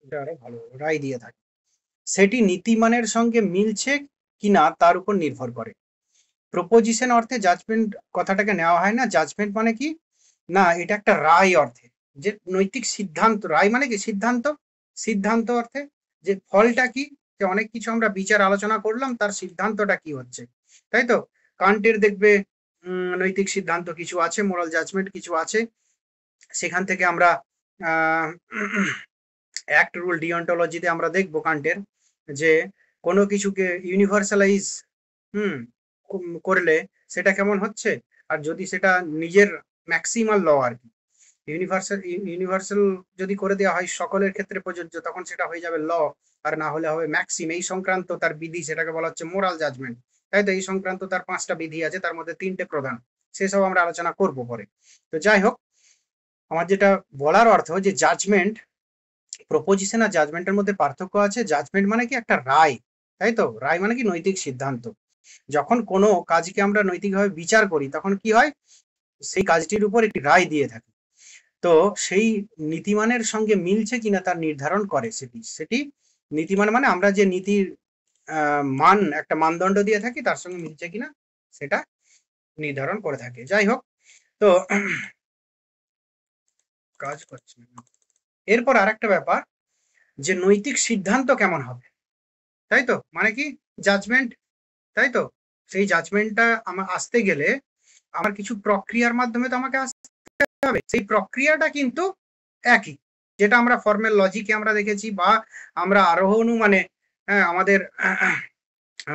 [SPEAKER 1] আরো ভালো রায় দিয়ে থাকে, সেটি নীতিমানের সঙ্গে মিলছে কিনা তার উপর নির্ভর করে। প্রপোজিশন অর্থে জাজমেন্ট কথাটাকে নেওয়া হয় না। জাজমেন্ট মানে কি না, এটা একটা রায় অর্থে, যে নৈতিক সিদ্ধান্ত, রায় মানে কি সিদ্ধান্ত, সিদ্ধান্ত অর্থে যে ফলটা কি, যে অনেক কিছু আমরা বিচার আলোচনা করলাম, তার সিদ্ধান্তটা কি হচ্ছে, তাই তো। কান্টের দেখবে নৈতিক সিদ্ধান্ত কিছু আছে, মোরাল জাজমেন্ট কিছু আছে, সেখান থেকে আমরা অ্যাক্ট রুল ডিওন্টোলজিতে আমরা দেখবো কান্টের যে কোনো কিছুকে ইউনিভার্সালাইজ করলে সেটা কেমন হচ্ছে, আর যদি সেটা নিজের ম্যাক্সিমাল ল আর কি, ইউনিভার্সাল যদি করে দেওয়া হয় সকলের ক্ষেত্রে প্রযোজ্য, তখন সেটা হয়ে যাবে ল, আর না হলে হবে ম্যাক্সিম, এই সংক্রান্ত তার বিধি, সেটাকে বলা হচ্ছে মোরাল জাজমেন্ট, তাই তো। এই সংক্রান্ত তার 5টা বিধি আছে, তার মধ্যে 3টে প্রধান, সেসব আমরা আলোচনা করব পরে। তো যাই হোক, আমার যেটা বলার অর্থ যে জাজমেন্ট, প্রপোজিশন আর জাজমেন্টের মধ্যে পার্থক্য আছে। জাজমেন্ট মানে কি একটা রায়, তাই তো, রায় মানে কি নৈতিক সিদ্ধান্ত। যখন কোনো কাজকে আমরা নৈতিকভাবে বিচার করি তখন কি হয়, সেই কাজটির উপর একটি রায় দিয়ে থাকি, তো সেই নীতিমানের সঙ্গে মিলছে কিনা তার নির্ধারণ করে সেটি নীতিমান মানে আমরা যে নীতির মান, একটা মানদণ্ড দিয়ে থাকি, তার সঙ্গে মিলছে কিনা সেটা নির্ধারণ করে থাকে। যাই হোক, তো কাজ করছে। এরপর আরেকটা ব্যাপার, যে নৈতিক সিদ্ধান্ত কেমন হবে, তাই তো, মানে কি জাজমেন্ট, তাই তো। সেই জাজমেন্টটা আমার আসতে গেলে আমার কিছু প্রক্রিয়ার মাধ্যমে তো আমাকে আসতে হবে, সেই প্রক্রিয়াটা কিন্তু একই, যেটা আমরা ফর্মাল লজিকে আমরা দেখেছি, বা আমরা আরোহ অনুমানে আমাদের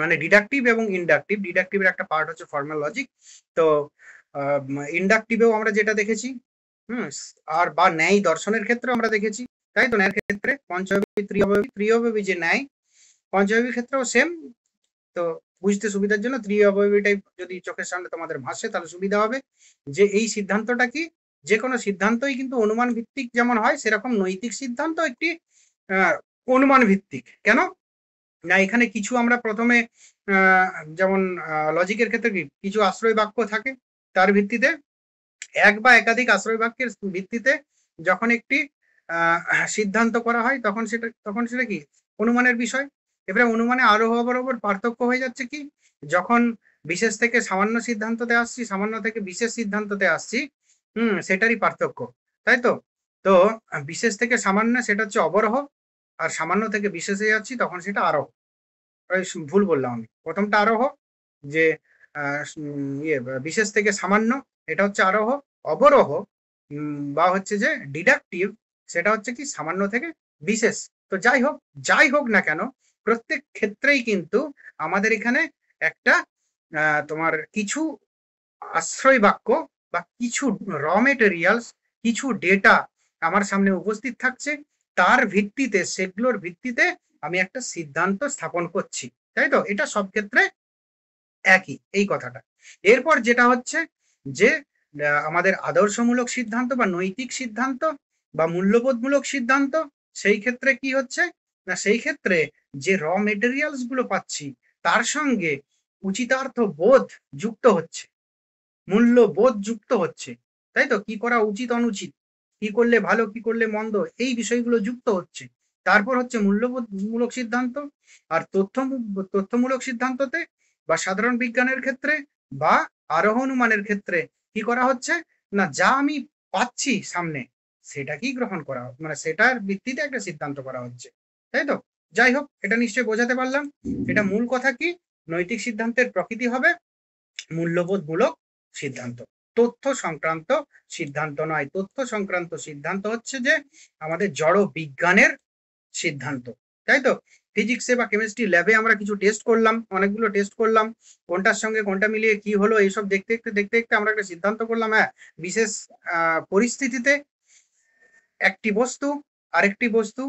[SPEAKER 1] মানে ডিডাকটিভ এবং ইন্ডাকটিভ, ডিডাকটিভের একটা পার্ট হচ্ছে ফর্মাল লজিক, তো ইন্ডাকটিভেও আমরা যেটা দেখেছি, আর বা ন্যায় দর্শনের ক্ষেত্রে আমরা দেখেছি, তাই তো। ন্যায়ের ক্ষেত্রে পঞ্চবিবী, ত্রিঅবয়বী যে ন্যায়, পঞ্চবিবীর ক্ষেত্রেও সেম। তো বুঝতে সুবিধার জন্য ত্রিঅবয়বীটাই যদি চোখের সামনে তোমাদের ভাসে তাহলে সুবিধা হবে, যে এই সিদ্ধান্তটা কি, যে কোনো সিদ্ধান্তই কিন্তু অনুমান ভিত্তিক যেমন হয়, সেরকম নৈতিক সিদ্ধান্ত একটি অনুমান ভিত্তিক। কেন না, এখানে কিছু আমরা প্রথমে যেমন লজিকের ক্ষেত্রে কিছু আশ্রয় বাক্য থাকে, তার ভিত্তিতে এক বা একাধিক আশ্রয় বাক্যের ভিত্তিতে যখন একটি সিদ্ধান্ত করা হয় তখন সেটা কি অনুমানের বিষয়। এবারে অনুমানে আরোহ অবরোহ পার্থক্য হয়ে যাচ্ছে কি, যখন বিশেষ থেকে সামান্য সিদ্ধান্ততে আসছি, সামান্য থেকে বিশেষ সিদ্ধান্ততে আসছি, সেটারই পার্থক্য, তাই তো। তো বিশেষ থেকে সামান্য সেটা হচ্ছে অবরোহ, আর সামান্য থেকে বিশেষে যাচ্ছি তখন সেটা আরোহ। ভুল বললাম আমি, প্রথমটা আরোহ, যে বিশেষ থেকে সামান্য এটা হচ্ছে আরোহ। অবরোহ বা হচ্ছে যে ডিডাকটিভ, সেটা হচ্ছে কি সামান্য থেকে বিশেষ। তো যাই হোক না কেন, প্রত্যেক ক্ষেত্রেই কিন্তু আমাদের এখানে একটা তোমার কিছু আশ্রয় বাক্য বা কিছু র মেটেরিয়ালস, কিছু ডেটা আমার সামনে উপস্থিত থাকছে, তার ভিত্তিতে, সেগুলোর ভিত্তিতে আমি একটা সিদ্ধান্ত স্থাপন করছি, তাই তো। এটা সব ক্ষেত্রে একই এই কথাটা। এরপর যেটা হচ্ছে যে আমাদের আদর্শমূলক সিদ্ধান্ত বা নৈতিক সিদ্ধান্ত বা মূল্যবোধমূলক সিদ্ধান্ত, সেই ক্ষেত্রে কি হচ্ছে না, সেই ক্ষেত্রে যে র মেটেরিয়ালস গুলো পাচ্ছি তার সঙ্গে উচিতার্থ বোধ যুক্ত হচ্ছে, মূল্যবোধ যুক্ত হচ্ছে, তাই তো? কি করা উচিত অনুচিত, কি করলে ভালো কি করলে মন্দ, এই বিষয়গুলো যুক্ত হচ্ছে। তারপর হচ্ছে মূল্যবোধমূলক সিদ্ধান্ত। আর তথ্যমূলক সিদ্ধান্ততে বা সাধারণ বিজ্ঞানের ক্ষেত্রে বা আরোহ অনুমানের ক্ষেত্রে কি করা হচ্ছে না, যা আমি পাচ্ছি সামনে সেটাকেই গ্রহণ করা, মানে সেটার ভিত্তিতে একটা সিদ্ধান্ত করা হচ্ছে, তাই তো? যাই হোক, এটা নিশ্চয়ই বোঝাতে পারলাম। এটা মূল কথা কি, নৈতিক সিদ্ধান্তের প্রকৃতি হবে মূল্যবোধমূলক সিদ্ধান্ত, তথ্য সংক্রান্ত সিদ্ধান্ত নয়। তথ্য সংক্রান্ত সিদ্ধান্ত হচ্ছে যে আমাদের জড় বিজ্ঞানের সিদ্ধান্ত, তাই তো? ফিজিক্সে বা কেমিস্ট্রি ল্যাবে আমরা কিছু টেস্ট করলাম, অনেকগুলো টেস্ট করলাম, কোনটার সঙ্গে কোনটা মিলিয়ে কি হলো এইসব দেখতে দেখতে আমরা একটা সিদ্ধান্ত করলাম। হ্যাঁ, বিশেষ পরিস্থিতিতে একটি বস্তু আরেকটি বস্তু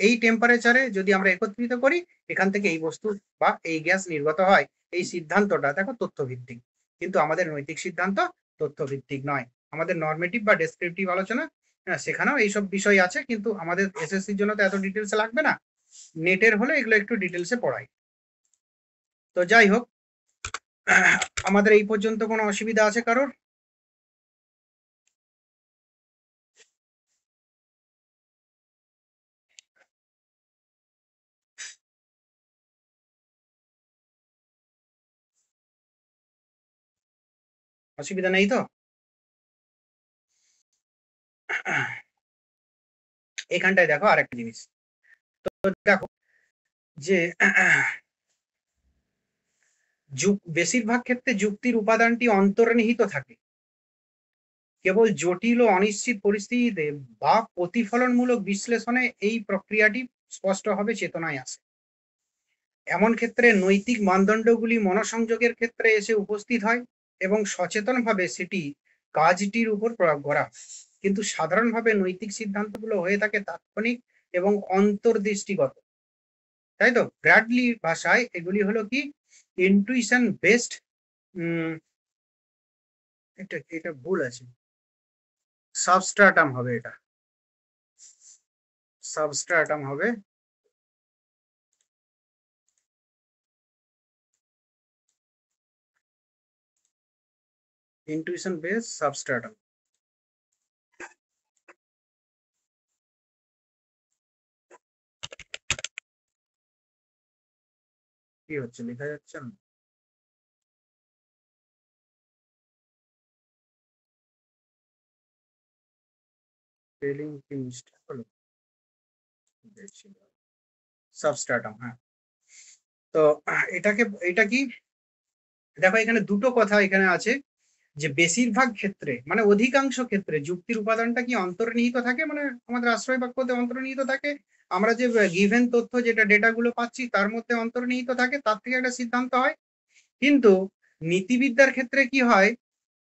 [SPEAKER 1] এই টেম্পারেচারে যদি আমরা একত্রিত করি, এখান থেকে এই বস্তু বা এই গ্যাস নির্গত হয়, এই সিদ্ধান্তটা দেখো তথ্যভিত্তিক। কিন্তু আমাদের নৈতিক সিদ্ধান্ত তথ্যভিত্তিক নয়। আমাদের নর্মেটিভ বা ডেসক্রিপটিভ আলোচনা, সেখানেও এইসব বিষয় আছে, কিন্তু আমাদের এসএসসির জন্য তো এত ডিটেলসে লাগবে না, নেটের হলে এগুলো একটু ডিটেলসে পড়াই। তো যাই হোক, আমাদের এই পর্যন্ত কোনো অসুবিধা আছে কারোর? অসুবিধা নেই তো? এখানটায় দেখো আরেকটা জিনিস, তো দেখো যে বেশিরভাগ ক্ষেত্রে যুক্তির উপাদানটি অন্তর্নিহিত থাকে কেবল জটিল ও অনিশ্চিত পরিস্থিতিতে বা প্রতিফলনমূলক বিশ্লেষণে এই প্রক্রিয়াটি স্পষ্টভাবে চেতনায় আসে। এমন ক্ষেত্রে নৈতিক মানদণ্ডগুলি মনসংযোগের ক্ষেত্রে এসে উপস্থিত হয় এবং সচেতনভাবে সেটি কাজটির উপর প্রয়োগ করা হয়। কিন্তু সাধারণভাবে নৈতিক সিদ্ধান্তগুলো হয়ে থাকে তাৎক্ষণিক এবং অন্তর্দৃষ্টিগত, তাই তো? ব্র্যাডলি ভাষায় এগুলি হলো কি ইনটুইশন বেসড, এটা এটা ভুল আছে, সাবস্ট্রাটাম হবে, এটা সাবস্ট্রাটাম হবে। Intuition base substratum. কি হচ্ছে, লেখা যাচ্ছে না? স্পেলিং কি মিস্টেক হলো? সাবস্ট্রাটাম, হ্যাঁ। তো এটা কি, দেখো এখানে দুটো কথা এখানে আছে, যে বেশিরভাগ ক্ষেত্রে মানে অধিকাংশ ক্ষেত্রে যুক্তির উপাদানটা কি অন্তর্নিহিত থাকে, মানে আমাদের আশ্রয় বাক্যতে অন্তর্নিহিত থাকে, আমরা যে গিভেন তথ্য যেটা ডেটাগুলো পাচ্ছি তার মধ্যে অন্তর্নিহিত থাকে, তার থেকে একটা সিদ্ধান্ত হয়। কিন্তু নীতিবিদ্যার ক্ষেত্রে কি হয়,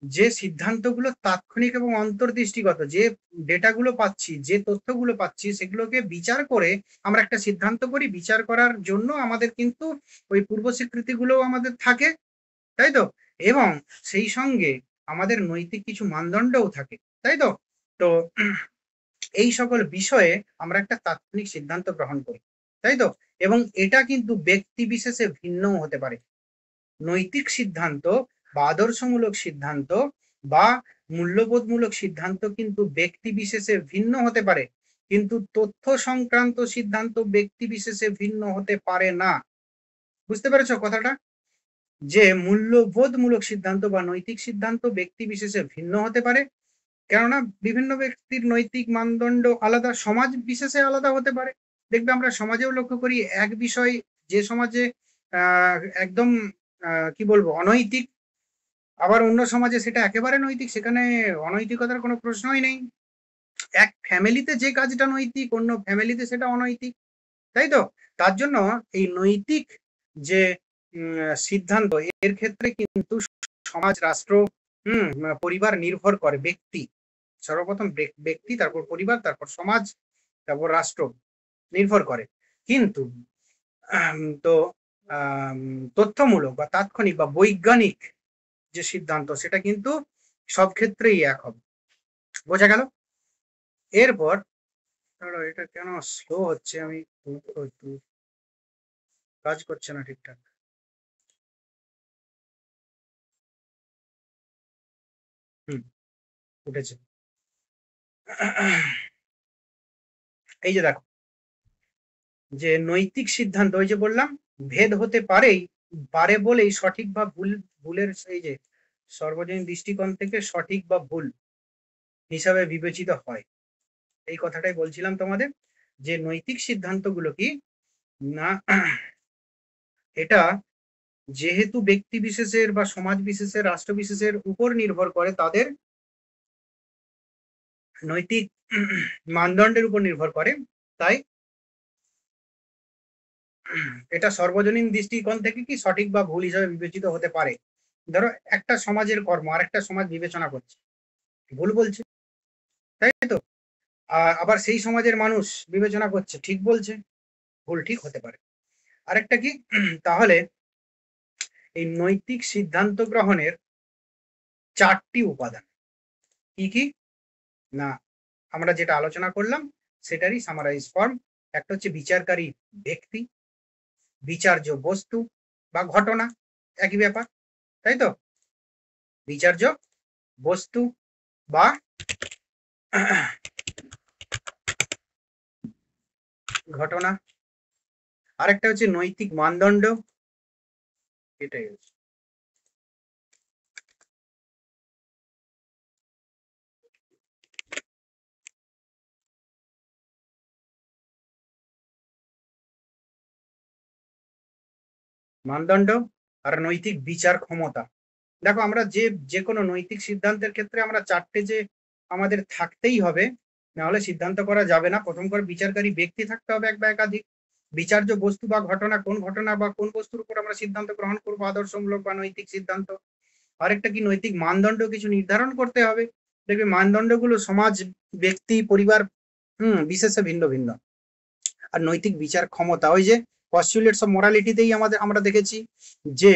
[SPEAKER 1] যে সিদ্ধান্তগুলো তাৎক্ষণিক এবং অন্তর্দৃষ্টিগত, যে ডেটাগুলো পাচ্ছি যে তথ্যগুলো পাচ্ছি সেগুলোকে বিচার করে আমরা একটা সিদ্ধান্ত করি, বিচার করার জন্য আমাদের কিন্তু ওই পূর্ব স্বীকৃতিগুলো আমাদের থাকে, তাই তো? এবং সেই সঙ্গে আমাদের নৈতিক কিছু মানদণ্ডও থাকে, তাই তো? তো এই সকল বিষয়ে আমরা একটা তাৎক্ষণিক সিদ্ধান্ত গ্রহণ করি, তাই তো? এবং এটা কিন্তু ব্যক্তি বিশেষে ভিন্নও হতে পারে। নৈতিক সিদ্ধান্ত বা আদর্শমূলক সিদ্ধান্ত বা মূল্যবোধমূলক সিদ্ধান্ত কিন্তু ব্যক্তি বিশেষে ভিন্ন হতে পারে, কিন্তু তথ্য সংক্রান্ত সিদ্ধান্ত ব্যক্তি বিশেষে ভিন্ন হতে পারে না। বুঝতে পেরেছো কথাটা? যে মূল্যবোধমূলক সিদ্ধান্ত বা নৈতিক সিদ্ধান্ত ব্যক্তি বিশেষে ভিন্ন হতে পারে, কেননা বিভিন্ন ব্যক্তির নৈতিক মানদণ্ড আলাদা, সমাজ বিশেষে আলাদা হতে পারে। দেখবে আমরা সমাজেও লক্ষ্য করি, এক বিষয় যে সমাজে একদম কি বলবো অনৈতিক, আবার অন্য সমাজে সেটা একেবারে নৈতিক, সেখানে অনৈতিকতার কোনো প্রশ্নই নেই। এক ফ্যামিলিতে যে কাজটা নৈতিক, অন্য ফ্যামিলিতে সেটা অনৈতিক, তাই তো? তার জন্য এই নৈতিক যে সিদ্ধান্ত, এর ক্ষেত্রে কিন্তু সমাজ, রাষ্ট্র, পরিবার নির্ভর করে, ব্যক্তি সর্বপ্রথম ব্যক্তি, তারপর পরিবার, তারপর সমাজ, তারপর রাষ্ট্র নির্ভর করে। কিন্তু তো তথ্যমূলক বা তাৎক্ষণিক বা বৈজ্ঞানিক যে সিদ্ধান্ত, সেটা কিন্তু সব ক্ষেত্রেই এক হবে। বোঝা গেল? এরপর এটা কেন স্লো হচ্ছে, আমি কাজ করছে না ঠিকঠাক। উঠেছে। এই যে দেখো, যে নৈতিক সিদ্ধান্ত, ওই যে বললাম ভেদ হতে পারে বলেই সঠিক বা ভুলের এই যে সর্বজনীন দৃষ্টিকোণ থেকে সঠিক বা ভুল হিসাবে বিবেচিত হয়। এই কথাটাই বলছিলাম তোমাদের, যে নৈতিক সিদ্ধান্তগুলো কি না, এটা যেহেতু ব্যক্তি বিশেষের বা সমাজ বিশেষের, রাষ্ট্র বিশেষের উপর নির্ভর করে, তাদের নৈতিক মানদণ্ডের উপর নির্ভর করে, তাই এটা সর্বজনীন দৃষ্টিকোণ থেকে কি সঠিক বা ভুল হিসাবে বিবেচিত হতে পারে। ধরো একটা সমাজের কর্ম আর একটা সমাজ বিবেচনা করছে, ভুল বলছে, তাই তো? আবার সেই সমাজের মানুষ বিবেচনা করছে ঠিক বলছে, ভুল ঠিক হতে পারে। আরেকটা কি, তাহলে এই নৈতিক সিদ্ধান্ত গ্রহণের 4টি উপাদান কি কি না, আমরা যেটা আলোচনা করলাম সেটারই সামারাইজ ফর্ম। একটা হচ্ছে বিচারকারী ব্যক্তি, বিচার্য বস্তু বা ঘটনা, একই ব্যাপার, তাই তো? বিচার্য বস্তু বা ঘটনা। আরেকটা হচ্ছে নৈতিক মানদণ্ড, এটাই হচ্ছে মানদণ্ড আর নৈতিক বিচার ক্ষমতা। দেখো আমরা যে কোনো নৈতিক সিদ্ধান্তের ক্ষেত্রে আমরা 4টে যে আমাদের থাকতেই হবে, না হলে সিদ্ধান্ত করা যাবে না। প্রথম করে বিচারকারী ব্যক্তি থাকতে হবে এক বা একাধিক, বিচার্য বস্তু বা ঘটনা, কোন ঘটনা বা কোন বস্তুর উপর আমরা সিদ্ধান্ত গ্রহণ করবো, আদর্শমূলক বা নৈতিক সিদ্ধান্ত। আরেকটা কি নৈতিক মানদণ্ড কিছু নির্ধারণ করতে হবে। দেখবে মানদণ্ডগুলো সমাজ, ব্যক্তি, পরিবার বিশেষে ভিন্ন ভিন্ন। আর নৈতিক বিচার ক্ষমতা, ওই যে পস্টুলেটস অফ মোরালিটিতেই আমরা দেখেছি যে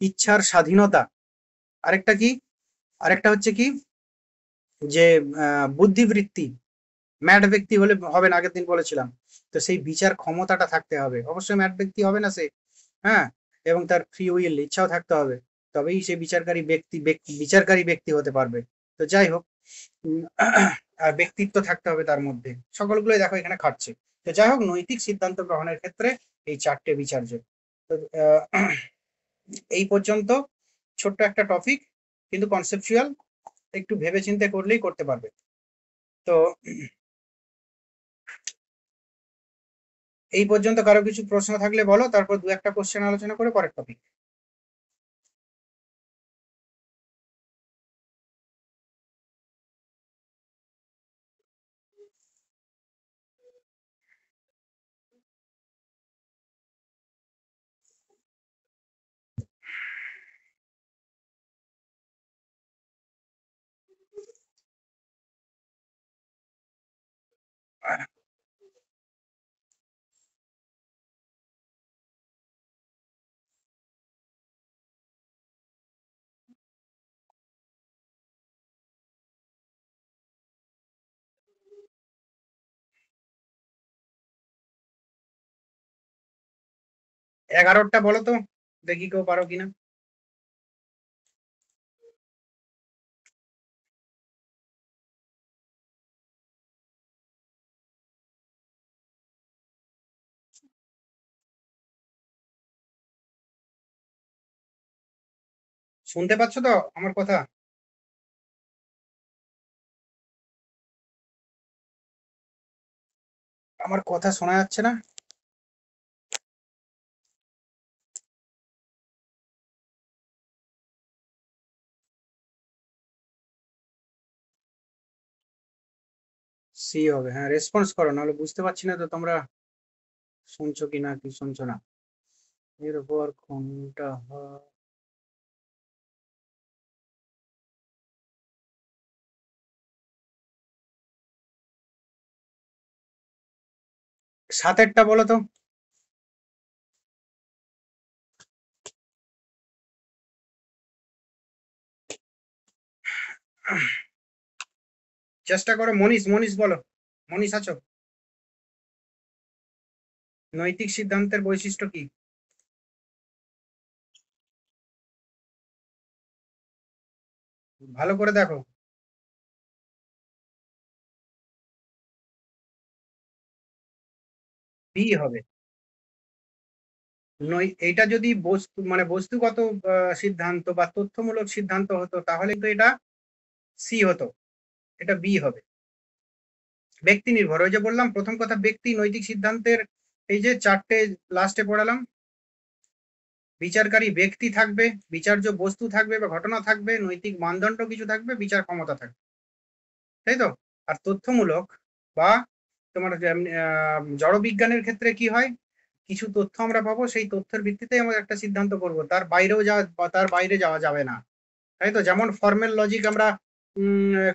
[SPEAKER 1] ইচ্ছার স্বাধীনতা। আরেকটা কি, আরেকটা হচ্ছে কি যে বুদ্ধিবৃত্তি, ম্যাড ব্যক্তি হলে হবে না, আগের দিন বলেছিলাম। তো সেই বিচার ক্ষমতাটা থাকতে হবে, অবশ্যই ম্যাড ব্যক্তি হবে না সে, হ্যাঁ, এবং তার ফ্রি উইল, ইচ্ছাও থাকতে হবে, তবেই সে বিচারকারী ব্যক্তি হতে পারবে। তো যাই হোক, আর ব্যক্তিত্ব থাকতে হবে তার মধ্যে, সকলগুলোই দেখো এখানে খাটছে। তো যাই হোক, নৈতিক সিদ্ধান্ত গ্রহণের ক্ষেত্রে এই 4টে বিচার্য। তো এই পর্যন্ত ছোট্ট একটা টপিক, কিন্তু কনসেপচুয়াল, একটু ভেবে চিন্তে করলেই করতে পারবে। তো এই পর্যন্ত কারো কিছু প্রশ্ন থাকলে বলো, তারপর 2-1টা কোশ্চেন আলোচনা করে পরের টপিক। এগারোটা বলো তো, দেখি কেউ পারো কিনা। শুনতে পাচ্ছ তো আমার কথা? আমার কথা শোনা যাচ্ছে না? সি হবে, হ্যাঁ, রেসপন্স করো, নাহলে বুঝতে পারছি না তো তোমরা শুনছো কিনা কি শুনছো না। এরপর কোনটা হয়? 7-এরটা বলো তো। চেষ্টা করো। মনীষ, মনীষ বলো। মনীষ আছো? নৈতিক সিদ্ধান্তের বৈশিষ্ট্য কি? ভালো করে দেখো। বি হবে। এইটা যদি বস্তু মানে বস্তুগত সিদ্ধান্ত বা তথ্যমূলক সিদ্ধান্ত হতো তাহলে তো এটা সি হতো। এটা বি হবে। ব্যক্তি নির্ভর, ওই যে বললাম প্রথম কথা, ব্যক্তি নৈতিক সিদ্ধান্তের এই যে চারটে লাস্টে পড়ালাম, বিচারকারী ব্যক্তি থাকবে, বিচার্য বস্তু থাকবে বা ঘটনা থাকবে, নৈতিক মানদণ্ড কিছু থাকবে, বিচার ক্ষমতা থাকবে, তাই তো? আর তথ্যমূলক বা তোমার জড় বিজ্ঞানের ক্ষেত্রে কি হয়, কিছু তথ্য আমরা পাবো, সেই তথ্যের ভিত্তিতেই আমরা একটা সিদ্ধান্ত করব, তার বাইরেও যাওয়া বা তার বাইরে যাওয়া যাবে না, তাই তো? যেমন ফর্মাল লজিক আমরা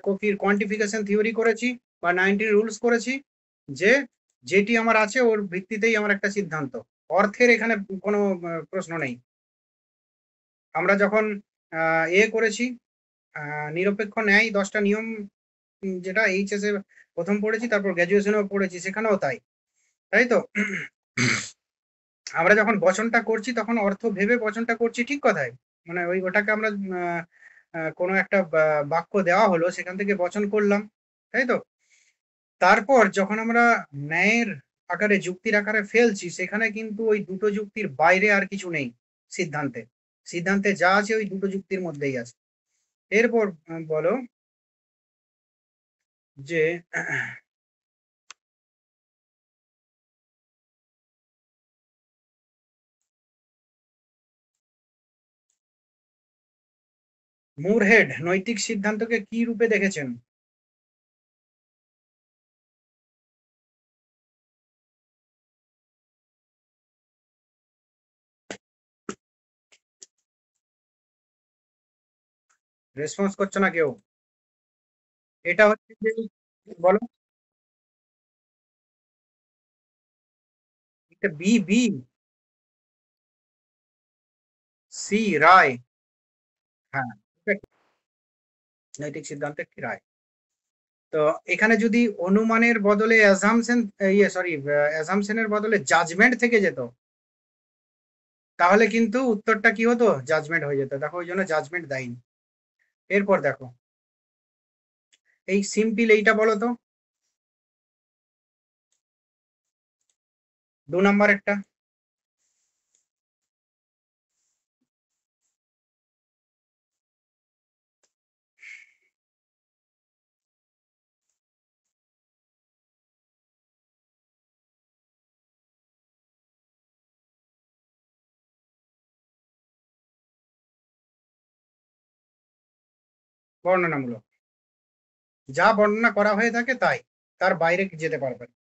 [SPEAKER 1] কপির কোয়ান্টিফিকেশন থিওরি করেছি বা 90 রুলস করেছি, যে যেটি আমার আছে ওর ভিত্তিতেই আমার একটা সিদ্ধান্ত। অর্থের এখানে কোনো প্রশ্ন নেই। আমরা যখন করেছি নিরপেক্ষ ন্যায় 10টা নিয়ম, যেটা এইচএস এ প্রথম পড়েছি, তারপর গ্র্যাজুয়েশনেও পড়েছি, সেখানেও তাই, তাই তো? আমরা যখন বচনটা করছি তখন অর্থ ভেবে বচনটা করছি, ঠিক কথাই। মানে ওটাকে আমরা কোনো একটা বাক্য দেওয়া হলো, সেখান থেকে বচন করলাম, তাই তো? তারপর যখন আমরা ন্যায়ের আকারে, যুক্তির আকারে ফেলছি, সেখানে কিন্তু ওই দুটো যুক্তির বাইরে আর কিছু নেই। সিদ্ধান্তে সিদ্ধান্তে যা আছে ওই দুটো যুক্তির মধ্যেই আছে। এরপর বলো যে মুরহেড নৈতিক সিদ্ধান্তকে কি রূপে দেখেছেন? রেসপন্স করছো না কেউ? এটা হচ্ছে যে, বলো। এটা বি, বি। সি, রায়। হ্যাঁ, নৈতিক সিদ্ধান্তের কি রায়। তো এখানে যদি অনুমানের বদলে অ্যাজাম্পশন, সরি, অ্যাজাম্পশনের বদলে জাজমেন্ট থেকে যেত, তাহলে কিন্তু উত্তরটা কি হতো, জাজমেন্ট হয়ে যেত। দেখো, ওই জন্য জাজমেন্ট দেয়নি। এরপর দেখো, এই সিম্পল এইটা বলো তো, 2 নম্বরেরটা। বর্ণনামূলক, যা বর্ণনা করা হয়ে থাকে তাই, তার বাইরে যেতে পারবে না।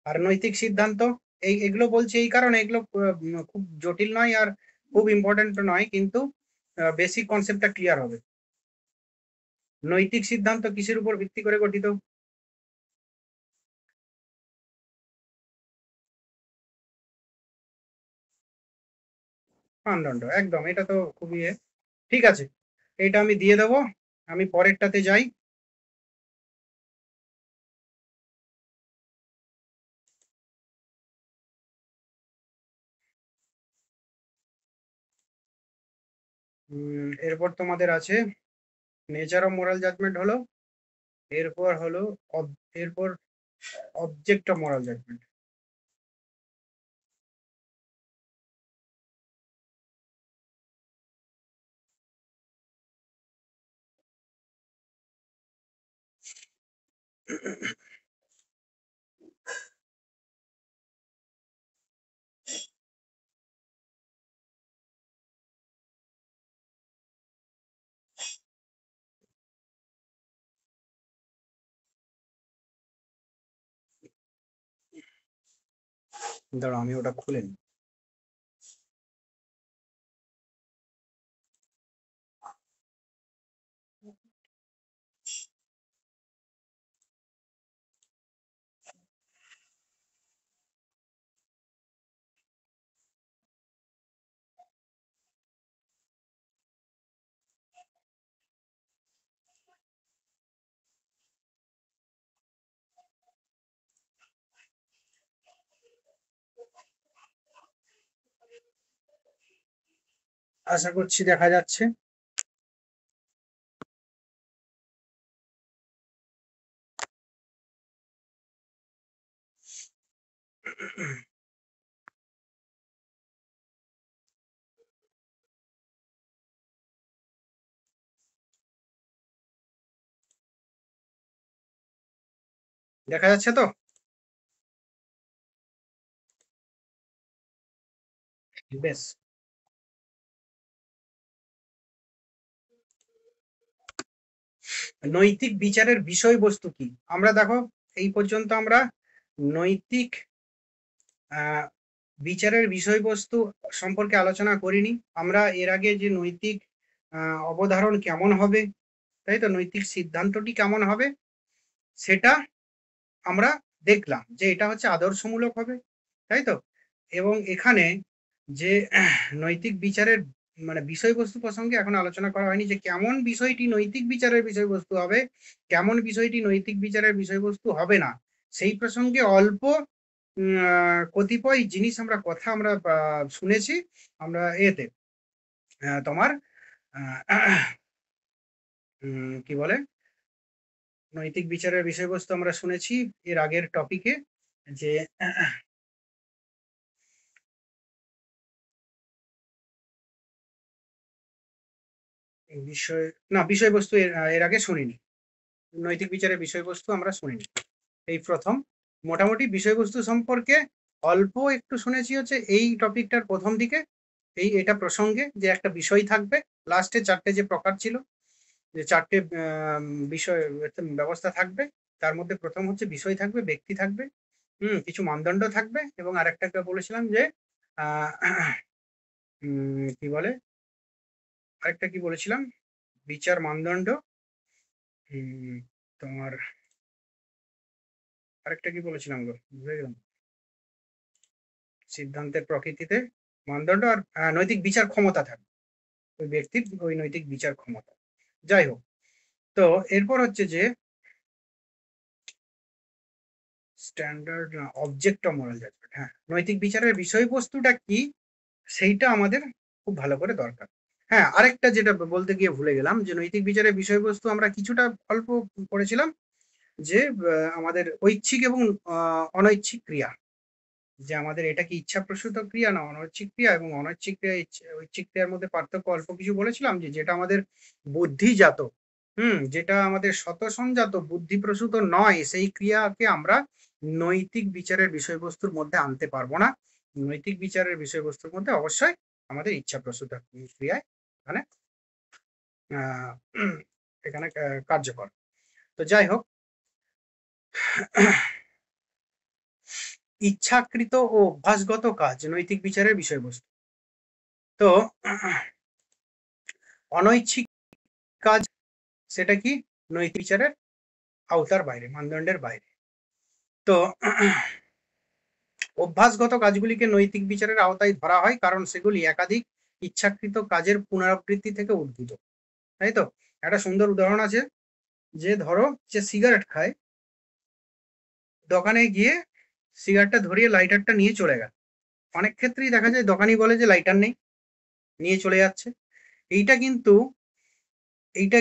[SPEAKER 1] আর নৈতিক সিদ্ধান্ত, এগুলো বলছি এই কারণে, এগুলো খুব জটিল নয় আর খুব ইম্পর্টেন্ট নয়, কিন্তু বেসিক কনসেপ্টটা ক্লিয়ার হবে। নৈতিক সিদ্ধান্ত কিসের উপর ভিত্তি করে গঠিত? মানদণ্ড, একদম, এটা তো খুবই ঠিক আছে। এটা আমি দিয়ে দেবো। আমি পরেরটাতে যাই। এরপর তোমাদের আছে নেচার অফ মোরাল জাজমেন্ট হলো, এরপর হলো এরপর অবজেক্ট অফ মোরাল জাজমেন্ট। দাঁড়াও, আমি ওটা খুলে নিই। আশা করছি দেখা যাচ্ছে। দেখা যাচ্ছে তো? বেশ। নৈতিক বিচারের বিষয়বস্তু কি? আমরা দেখো, এই পর্যন্ত আমরা নৈতিক আহ, বিচারের বিষয়বস্তু সম্পর্কে আলোচনা করিনি। আমরা এর আগে যে নৈতিক অবধারণ কেমন হবে, তাই তো, নৈতিক সিদ্ধান্তটি কেমন হবে, সেটা আমরা দেখলাম যে এটা হচ্ছে আদর্শমূলক হবে, তাই তো। এবং এখানে যে নৈতিক বিচারের মানে বিষয়বস্তু প্রসঙ্গে এখন আলোচনা করা হয়নি, যে কেমন বিষয়টি নৈতিক বিচারের বিষয়বস্তু হবে, কেমন বিষয়টি নৈতিক বিচারের বিষয়বস্তু হবে না, সেই প্রসঙ্গে অল্প কতিপয় জিনিস আমরা কথা আমরা শুনেছি আমরা এতে তোমার কি বলে, নৈতিক বিচারের বিষয়বস্তু আমরা শুনেছি এর আগের টপিকে, যে বিষয় না, বিষয়বস্তু এর আগে শুনিনি। নৈতিক বিচারের বিষয়বস্তু আমরা শুনিনি, এই প্রথম। মোটামুটি বিষয়বস্তু সম্পর্কে অল্প একটু শুনেছি হচ্ছে এই টপিকটার প্রথম দিকে, এটা প্রসঙ্গে, যে একটা বিষয় থাকবে, লাস্টে চারটে যে প্রকার ছিল, যে চারটে বিষয় ব্যবস্থা থাকবে, তার মধ্যে প্রথম হচ্ছে বিষয় থাকবে, ব্যক্তি থাকবে, কিছু মানদণ্ড থাকবে, এবং আরেকটা বলেছিলাম যে কি বলে, আরেকটা কি বলেছিলাম, বিচার মানদণ্ড, তোমার আরেকটা কি বলেছিলাম গো, ভুলে গেলাম। সিদ্ধান্তের প্রকৃতিতে মানদণ্ড, আর নৈতিক বিচার ক্ষমতা থাকবে, ওই ব্যক্তির ওই নৈতিক বিচার ক্ষমতা। যাই হোক, তো এরপর হচ্ছে যে standard object of moral judgment. হ্যাঁ, নৈতিক বিচারের বিষয়বস্তুটা কি, সেইটা আমাদের খুব ভালো করে দরকার। হ্যাঁ, আরেকটা যেটা বলতে গিয়ে ভুলে গেলাম, যে নৈতিক বিচারের বিষয়বস্তু আমরা কিছুটা অল্প পড়েছিলাম, যে আমাদের ঐচ্ছিক এবং অনৈচ্ছিক ক্রিয়া, যে আমাদের এটা কি ইচ্ছাপ্রসূত ক্রিয়া না অনৈচ্ছিক ক্রিয়া, এবং অনৈচ্ছিক ক্রিয়া ঐচ্ছিক ক্রিয়ার মধ্যে পার্থক্য অল্প কিছু বলেছিলাম, যে যেটা আমাদের বুদ্ধিজাত, যেটা আমাদের শতসঞ্জাত বুদ্ধিপ্রসূত নয়, সেই ক্রিয়াকে আমরা নৈতিক বিচারের বিষয়বস্তুর মধ্যে আনতে পারবো না। নৈতিক বিচারের বিষয়বস্তুর মধ্যে অবশ্যই আমাদের ইচ্ছাপ্রসূত ক্রিয়ায় এখানে এখানে কার্যকর। তো যাই হোক, ইচ্ছাকৃত ও অভ্যাসগত কাজ নৈতিক বিচারের বিষয়বস্তু। তো অনৈচ্ছিক কাজ, সেটা কি নৈতিক বিচারের আওতার বাইরে, মানদণ্ডের বাইরে। তো অভ্যাসগত কাজগুলিকে নৈতিক বিচারের আওতায় ধরা হয়, কারণ সেগুলি একাধিক ইচ্ছাকৃত কাজের পুনরাবৃত্তি থেকে উদ্ভূত, তাই তো। একটা সুন্দর উদাহরণ আছে, যে ধরো যে সিগারেট খায়, দোকানে গিয়ে সিগারেটটা ধরিয়ে লাইটারটা নিয়ে চলে গেল। অনেক ক্ষেত্রেই দেখা যায় দোকানি বলে যে লাইটার নেই, নিয়ে চলে যাচ্ছে। এইটা কিন্তু এইটা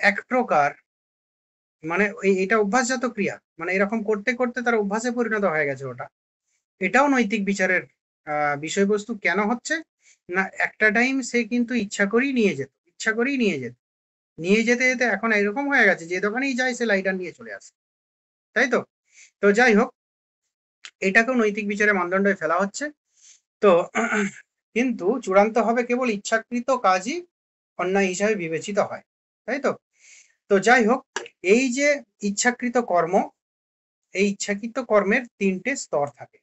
[SPEAKER 1] এক প্রকার মানে এটা অভ্যাসজাত ক্রিয়া, মানে এরকম করতে করতে তার অভ্যাসে পরিণত হয়ে গেছে ওটা। এটাও নৈতিক বিচারের বিষয়বস্তু কেন হচ্ছে না, একটা টাইম সে কিন্তু ইচ্ছা করেই নিয়ে যেত, ইচ্ছা করেই নিয়ে যেতে যেতে এখন এরকম হয়ে গেছে, যে দোকানেই যায় সে লাইটার নিয়ে চলে আসে, তাই তো। তো যাই হোক, এটাকেও নৈতিক বিচারের মানদণ্ডে ফেলা হচ্ছে। তো কিন্তু চূড়ান্ত হবে কেবল ইচ্ছাকৃত কাজই অন্যায় হিসাবে বিবেচিত হয়, তাই তো। তো যাই হোক, এই যে ইচ্ছাকৃত কর্ম, এই ইচ্ছাকৃত কর্মের তিনটে স্তর থাকে,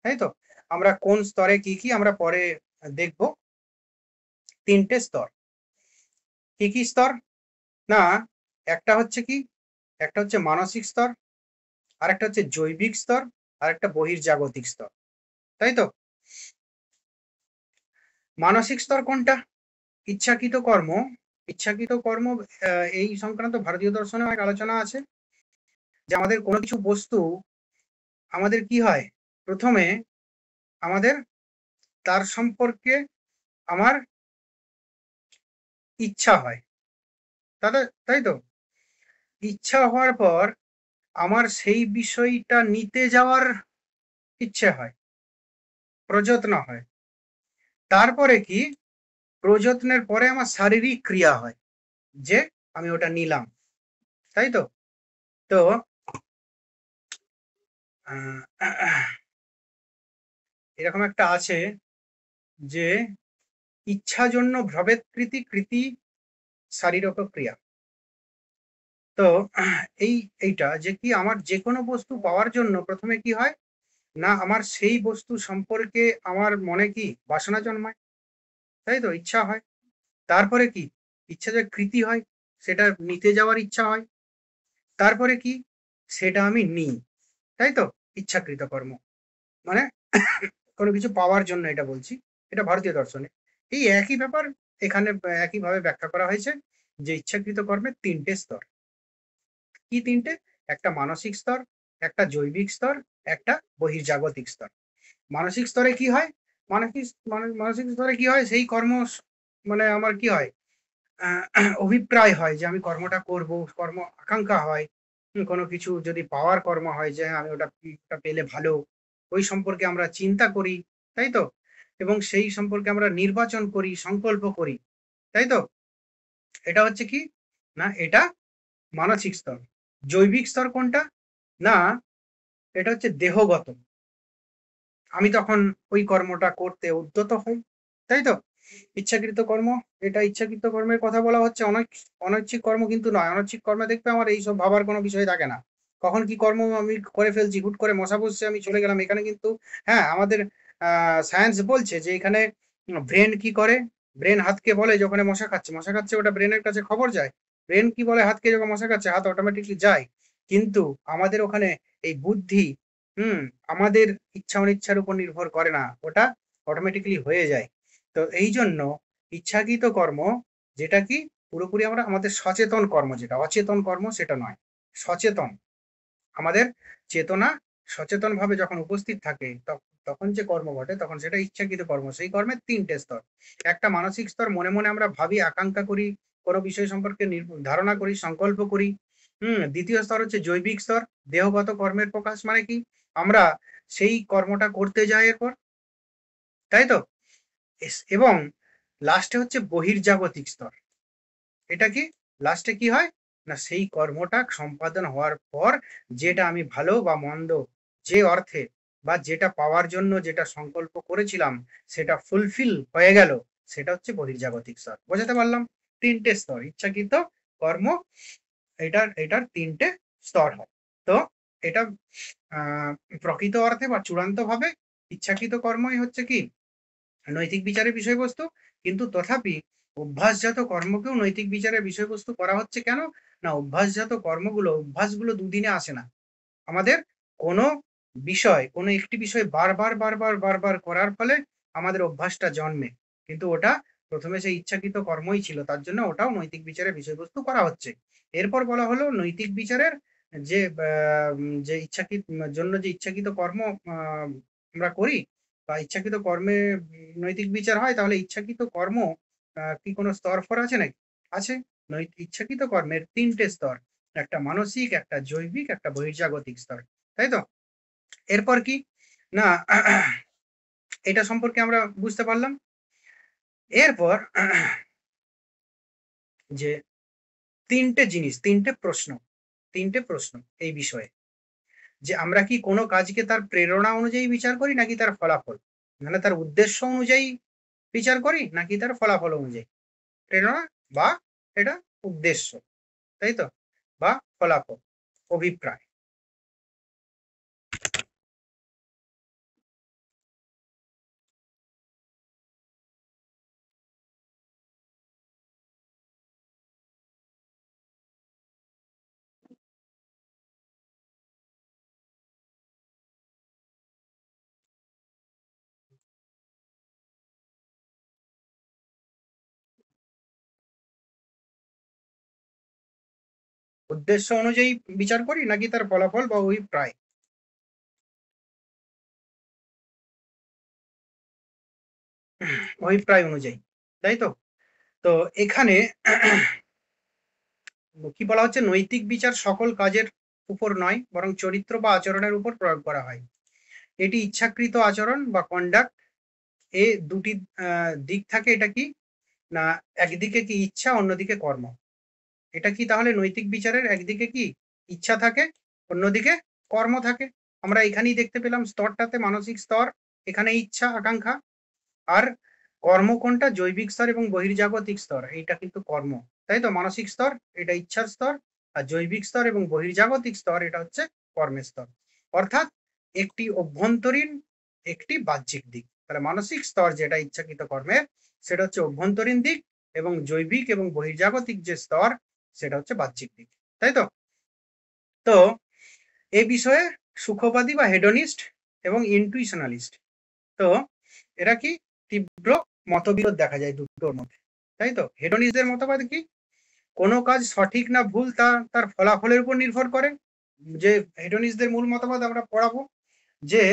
[SPEAKER 1] তাই তো। আমরা কোন স্তরে কি কি আমরা পরে দেখব। তিনটে স্তর, কি কি স্তর না, একটা হচ্ছে কি, একটা হচ্ছে মানসিক স্তর, আরেকটা হচ্ছে জৈবিক স্তর, আর একটা বহির্জাগতিক স্তর, তাই তো। মানসিক স্তর কোনটা, ইচ্ছাকৃত কর্ম। ইচ্ছাকৃত কর্ম এই সংক্রান্ত ভারতীয় দর্শনে অনেক আলোচনা আছে, যে আমাদের কোনো কিছু বস্তু আমাদের কি হয়, প্রথমে আমাদের তার সম্পর্কে আমার ইচ্ছা হয়, তাই তো? ইচ্ছা হওয়ার পর আমার সেই বিষয়টা নিতে যাওয়ার ইচ্ছে হয়, প্রযত্ন হয়। তারপরে কি, প্রযত্নের পরে আমার শারীরিক ক্রিয়া হয়, যে আমি ওটা নিলাম, তাই তো? তো এরকম একটা আছে যে ইচ্ছা জন্য ভ্রবেৎকৃতি কৃতি শারীরক ক্রিয়া। তো এইটা যে কি, আমার যে কোনো বস্তু পাওয়ার জন্য প্রথমে কি হয় না, আমার সেই বস্তু সম্পর্কে আমার মনে কি বাসনা জন্মায়, তাই তো? ইচ্ছা হয়। তারপরে কি, ইচ্ছা যে কৃতি হয়, সেটা নিতে যাওয়ার ইচ্ছা হয়। তারপরে কি, সেটা আমি নিই, তাই তো? ইচ্ছাকৃত কর্ম মানে কোনো কিছু পাওয়ার জন্য এটা বলছি, এটা ভারতীয় দর্শনে এই একই ব্যাপার এখানে একইভাবে ব্যাখ্যা করা হয়েছে যে ইচ্ছাকৃত কর্মের তিনটে স্তর। কি তিনটে? একটা মানসিক স্তর, একটা জৈবিক স্তর, একটা বহির্জাগতিক স্তর। মানসিক স্তরে কি হয়, মানসিক স্তরে কি হয়, সেই কর্ম মানে আমার কি হয়, অভিপ্রায় হয় যে আমি কর্মটা করব, কর্ম আকাঙ্ক্ষা হয়। কোনো কিছু যদি পাওয়ার কর্ম হয় যে আমি ওটা পেলে ভালো, ওই সম্পর্কে আমরা চিন্তা করি, তাই তো? এবং সেই সম্পর্কে আমরা নির্বাচন করি, সংকল্প করি, তাই তো? এটা হচ্ছে কি না, এটা মানসিক স্তর। জৈবিক স্তর কোনটা না, এটা হচ্ছে দেহগত। আমি তখন ওই কর্মটা করতে উদ্যত হই, তাই তো? ইচ্ছাকৃত কর্ম, এটা ইচ্ছাকৃত কর্মের কথা বলা হচ্ছে, অনৈচ্ছিক কর্ম কিন্তু নয়। অনৈচ্ছিক কর্মে দেখবে আমার এইসব ভাবার কোনো বিষয় থাকে না, কখন কি কর্ম আমি করে ফেলছি, হুট করে মশা বসছে আমি চলে গেলাম এখানে কিন্তু। হ্যাঁ, আমাদের সায়েন্স বলছে যে এখানে ব্রেন কি করে, ব্রেন হাতকে বলে যখন মশা খাচ্ছে ওটা ব্রেনের কাছে খবর যায়। ব্রেন কি বলে হাতকে, যখন মশা খাচ্ছে হাত অটোমেটিকলি যায়। কিন্তু আমাদের ওখানে এই বুদ্ধি, হুম, আমাদের ইচ্ছা অনিচ্ছার উপর নির্ভর করে না, ওটা অটোমেটিক্যালি হয়ে যায়। তো এই জন্য ইচ্ছাকৃত কর্ম, যেটা কি পুরোপুরি আমরা আমাদের সচেতন কর্ম, যেটা অচেতন কর্ম সেটা নয়, সচেতন, আমাদের চেতনা সচেতন ভাবে যখন উপস্থিত থাকে তখন যে কর্ম ঘটে তখন সেটা ইচ্ছাকৃত কর্ম। সেই কর্মের তিনটে স্তর। একটা মানসিক স্তর, মনে মনে আমরা ভাবি, আকাঙ্ক্ষা করি, কোনো বিষয় সম্পর্কে ধারণা করি, সংকল্প করি। দ্বিতীয় স্তর হচ্ছে জৈবিক স্তর, দেহগত কর্মের প্রকাশ, মানে কি আমরা সেই কর্মটা করতে যাই এরপর, তাই তো? এবং লাস্টে হচ্ছে বহির্জাগতিক স্তর। এটা কি, লাস্টে কি হয় না, সেই কর্মটা সম্পাদন হওয়ার পর যেটা আমি ভালো বা মন্দ, যে অর্থে বা যেটা পাওয়ার জন্য যেটা সংকল্প করেছিলাম সেটা ফুলফিল হয়ে গেল, সেটা হচ্ছে বহির্জাগতিক স্তর। বোঝাতে পারলাম? তিনটে স্তর ইচ্ছাকৃত কর্ম, এটার তিনটে স্তর হয়। তো এটা প্রকৃত অর্থে বা চূড়ান্ত ভাবে ইচ্ছাকৃত কর্মই হচ্ছে কি নৈতিক বিচারের বিষয়বস্তু। কিন্তু তথাপি অভ্যাসজাত কর্মকেও নৈতিক বিচারের বিষয়বস্তু করা হচ্ছে কেন না, অভ্যাসগুলো দুদিনে আসে না। আমাদের কোনো কোনো একটি বিষয় বারবার বারবার বারবার করার ফলে আমাদের অভ্যাসটা জন্মে, কিন্তু ওটা প্রথমে সেই ইচ্ছাকৃত কর্মই ছিল, তার জন্য ওটাও নৈতিক বিচারের বিষয়বস্তু করা হচ্ছে। এরপর বলা হলো নৈতিক বিচারের যে যে ইচ্ছাকৃত কর্ম আমরা করি বা ইচ্ছাকৃত কর্মে নৈতিক বিচার হয়, তাহলে ইচ্ছাকৃত কর্ম কি কোনো স্তর ফর আছে নাকি? আছে। ইচ্ছাকৃত কর্মের তিনটে স্তর, একটা মানসিক, একটা জৈবিক, একটা বহির্জাগতিক স্তর, তাই তো? এরপর কি না, এটা সম্পর্কে আমরা বুঝতে পারলাম। এরপর যে তিনটে প্রশ্ন এই বিষয়ে, যে আমরা কি কোনো কাজকে তার প্রেরণা অনুযায়ী বিচার করি নাকি তার ফলাফল, মানে তার উদ্দেশ্য অনুযায়ী বিচার করি নাকি তার ফলাফল অনুযায়ী। প্রেরণা বা এটা উদ্দেশ্য, তাই তো, বা ফলাফল, অভিপ্রায়। উদ্দেশ্য অনুযায়ী বিচার করি নাকি তার ফলাফল বা অভিপ্রায়। অভিপ্রায় অনুযায়ী, তাই তো? তো এখানে কি বলা হচ্ছে, নৈতিক বিচার সকল কাজের উপর নয়, বরং চরিত্র বা আচরণের উপর প্রয়োগ করা হয়। এটি ইচ্ছাকৃত আচরণ বা কন্ডাক্ট, এ দুটি দিক থাকে। এটা কি না, একদিকে কি ইচ্ছা, অন্যদিকে কর্ম। এটা কি তাহলে নৈতিক বিচারের একদিকে কি ইচ্ছা থাকে, অন্যদিকে কর্ম থাকে। আমরা এখানেই দেখতে পেলাম স্তরটাতে, মানসিক স্তর, এখানে ইচ্ছা আকাঙ্ক্ষা। আর কর্ম কোনটা, জৈবিক স্তর এবং বহির্জাগতিক স্তর, এইটা কিন্তু কর্ম। তাই তো, মানসিক স্তর এটা ইচ্ছার স্তর, আর জৈবিক স্তর এবং বহির্জাগতিক স্তর এটা হচ্ছে কর্মের স্তর। অর্থাৎ একটি অভ্যন্তরীণ, একটি বাহ্যিক দিক। তাহলে মানসিক স্তর যেটা ইচ্ছাকৃত কর্মের, সেটা হচ্ছে অভ্যন্তরীণ দিক, এবং জৈবিক এবং বহির্জাগতিক যে স্তর, সেটা হচ্ছে বাহ্যিক দিক। তাই তো। তো এই বিষয়ে সুখবাদী বা হেডোনিস্ট এবং ইনটুইশনালিস্ট, তো এরা কি তীব্র মতবিরোধ দেখা যায় দুটোর মধ্যে। তাই তো, হেডোনিস্টদের মতবাদ কি, কোনো কাজ সঠিক না ভুল তা তার ফলাফলের উপর নির্ভর করে। যে হেডোনিস্টদের মূল মতবাদ আমরা পড়াবো, যে